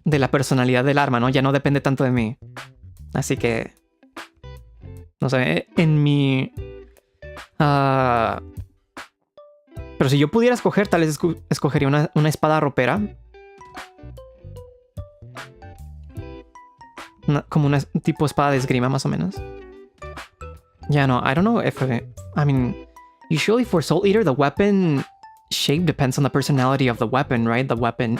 la personalidad del arma, ¿no? Ya no depende tanto de mí. Así que... No sé, en mi... pero si yo pudiera escoger, tal vez escogería una espada ropera. Como una tipo espada de esgrima, más o menos. Yeah, no, I don't know if... I mean, usually for Soul Eater, the weapon shape depends on the personality of the weapon, right? The weapon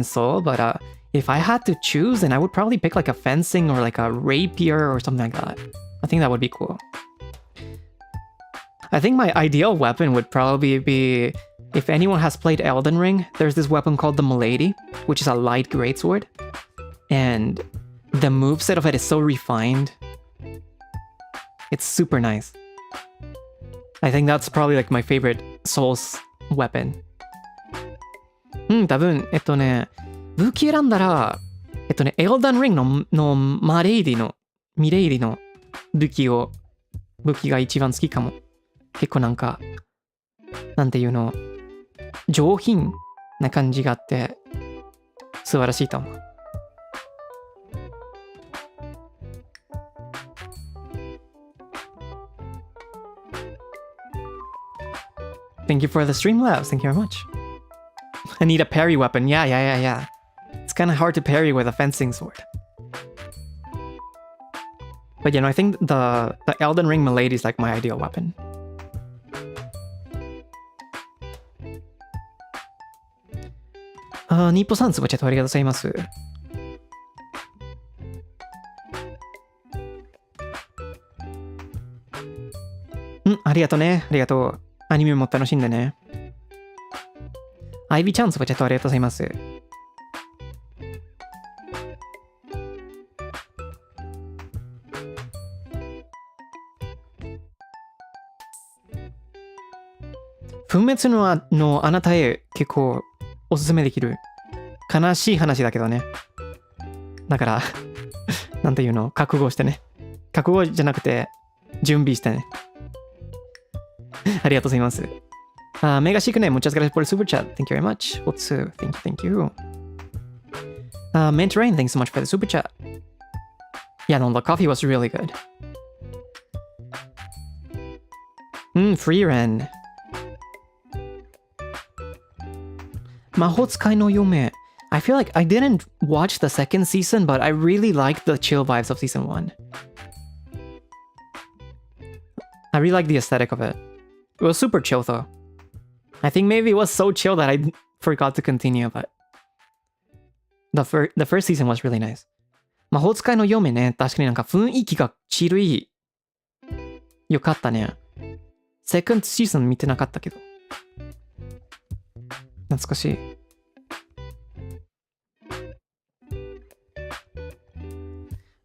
soul. But if I had to choose, then I would probably pick like a fencing or like a rapier or something like that. I think that would be cool. I think my ideal weapon would probably be... If anyone has played Elden Ring, there's this weapon called the Milady, which is a light greatsword. And the moveset of it is so refined. It's super nice. I think that's probably like my favorite Souls weapon. 多分、武器選んだら、Elden Ring のミレイディの武器が一番好きかも。結構なんか、なんていうの、上品な感じがあって、素晴らしいと思う。Thank you for the Streamlabs. Thank you very much. I need a parry weapon. Yeah. It's kind of hard to parry with a fencing sword. But I think the Elden Ring Milady is like my ideal weapon. ニッポさん、つばちゃんありがとうございます。ありがとね。ありがとう。アニメも楽しんでね。アイビーちゃん、つばちゃんありがとうございます。分滅のあなたへ結構おすすめできる。悲しい話だけどね。だから、なんていうの、覚悟してね。覚悟じゃなくて、準備してね。ありがとうございます。メガシークね、muchas gracias por el super chat. Thank you very much. Otsu, thank you. Mint Rain, thanks so much for the super chat. Yeah, no, the coffee was really good. Free Ren. 魔法使いの嫁. I feel like I didn't watch the second season, but I really liked the chill vibes of season 1. I really like the aesthetic of it. It was super chill though. I think maybe it was so chill that I forgot to continue, but the first season was really nice. 魔法使いの嫁ね、確かになんか雰囲気がチルい。よかったね。second season 見てなかったけど。懐かしい。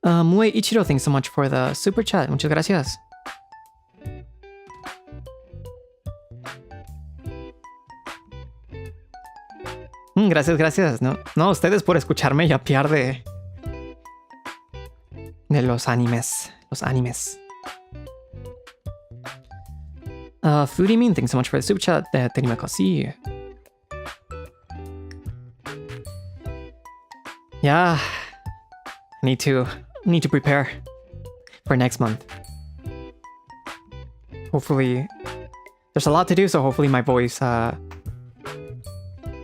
Mue Ichiro, thanks so much for the super chat. Muchas gracias. Gracias. No, ustedes por escucharme yapear de los animes. Foodie thanks so much for the super chat. Terimakasi. Yeah, need to prepare for next month. Hopefully, there's a lot to do, so hopefully my voice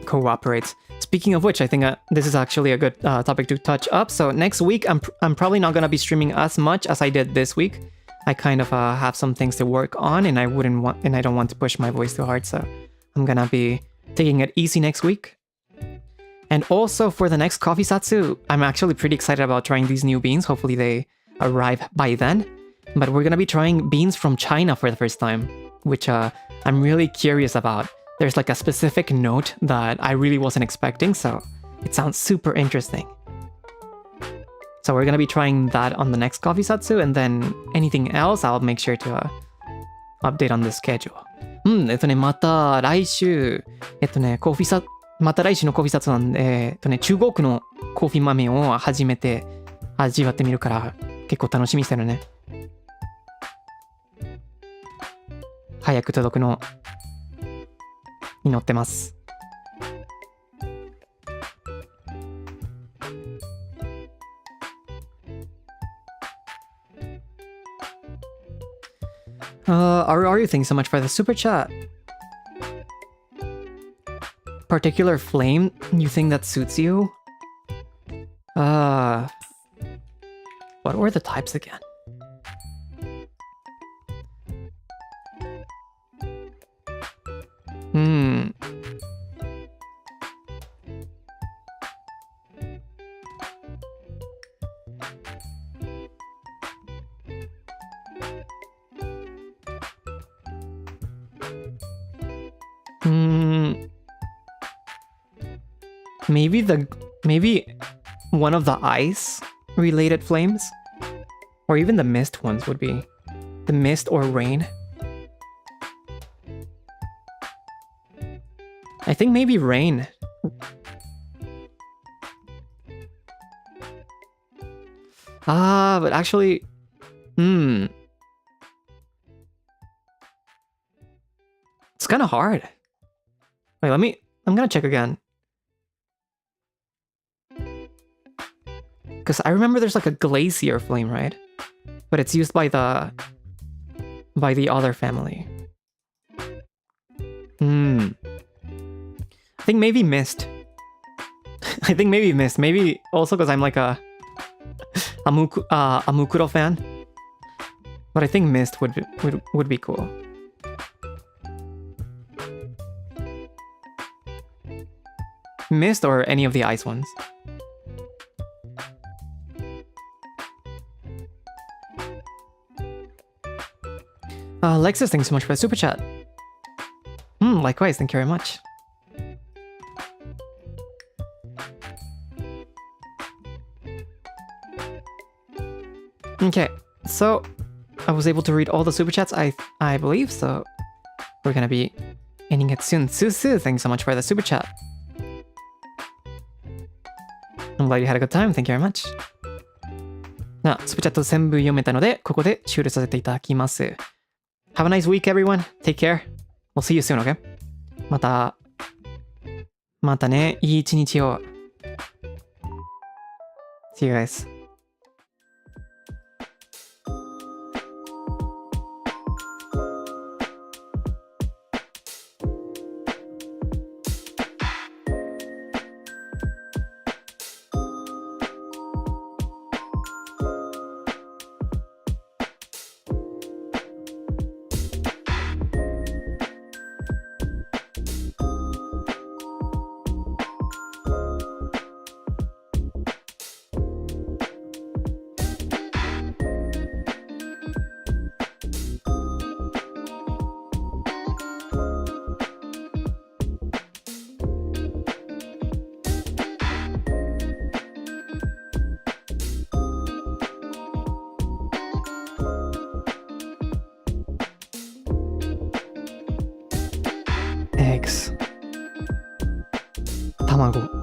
cooperates. Speaking of which, I think this is actually a good topic to touch up. So next week, I'm probably not gonna be streaming as much as I did this week. I kind of have some things to work on, and I don't want to push my voice too hard. So I'm gonna be taking it easy next week. And also for the next coffee Zatsu, I'm actually pretty excited about trying these new beans. Hopefully they arrive by then. But we're gonna be trying beans from China for the first time, which I'm really curious about. There's like a specific note that I really wasn't expecting, so it sounds super interesting. So we're gonna be trying that on the next coffee Zatsu, and then anything else, I'll make sure to update on the schedule. また来週、また来週のコーヒーサツなんで、中国のコーヒー豆を初めて味わってみるから結構楽しみにしてるね。早く届くの祈ってます。Are you thanks so much for the super chat. Particular flame you think that suits you? What were the types again? Maybe one of the ice related flames, or even the mist ones would be the mist or rain. I think maybe rain. But actually, it's kind of hard. Wait, I'm gonna check again. Because I remember there's like a glacier flame, right? But it's used by the other family. I think maybe mist. I think maybe mist. Maybe also because I'm like a Mukuro fan. But I think mist would be cool. missed or any of the ice ones. Lexus, thanks so much for the super chat. Likewise, thank you very much. Okay, so I was able to read all the super chats, I believe, so we're gonna be ending it soon. Susu, thanks so much for the super chat. I'm glad you had a good time, thank you very much. スプチャット全部読めたので、ここで終了させていただきます。Have a nice week, everyone. Take care. We'll see you soon, okay? またね。いい一日を。See you guys. Eggs. 卵。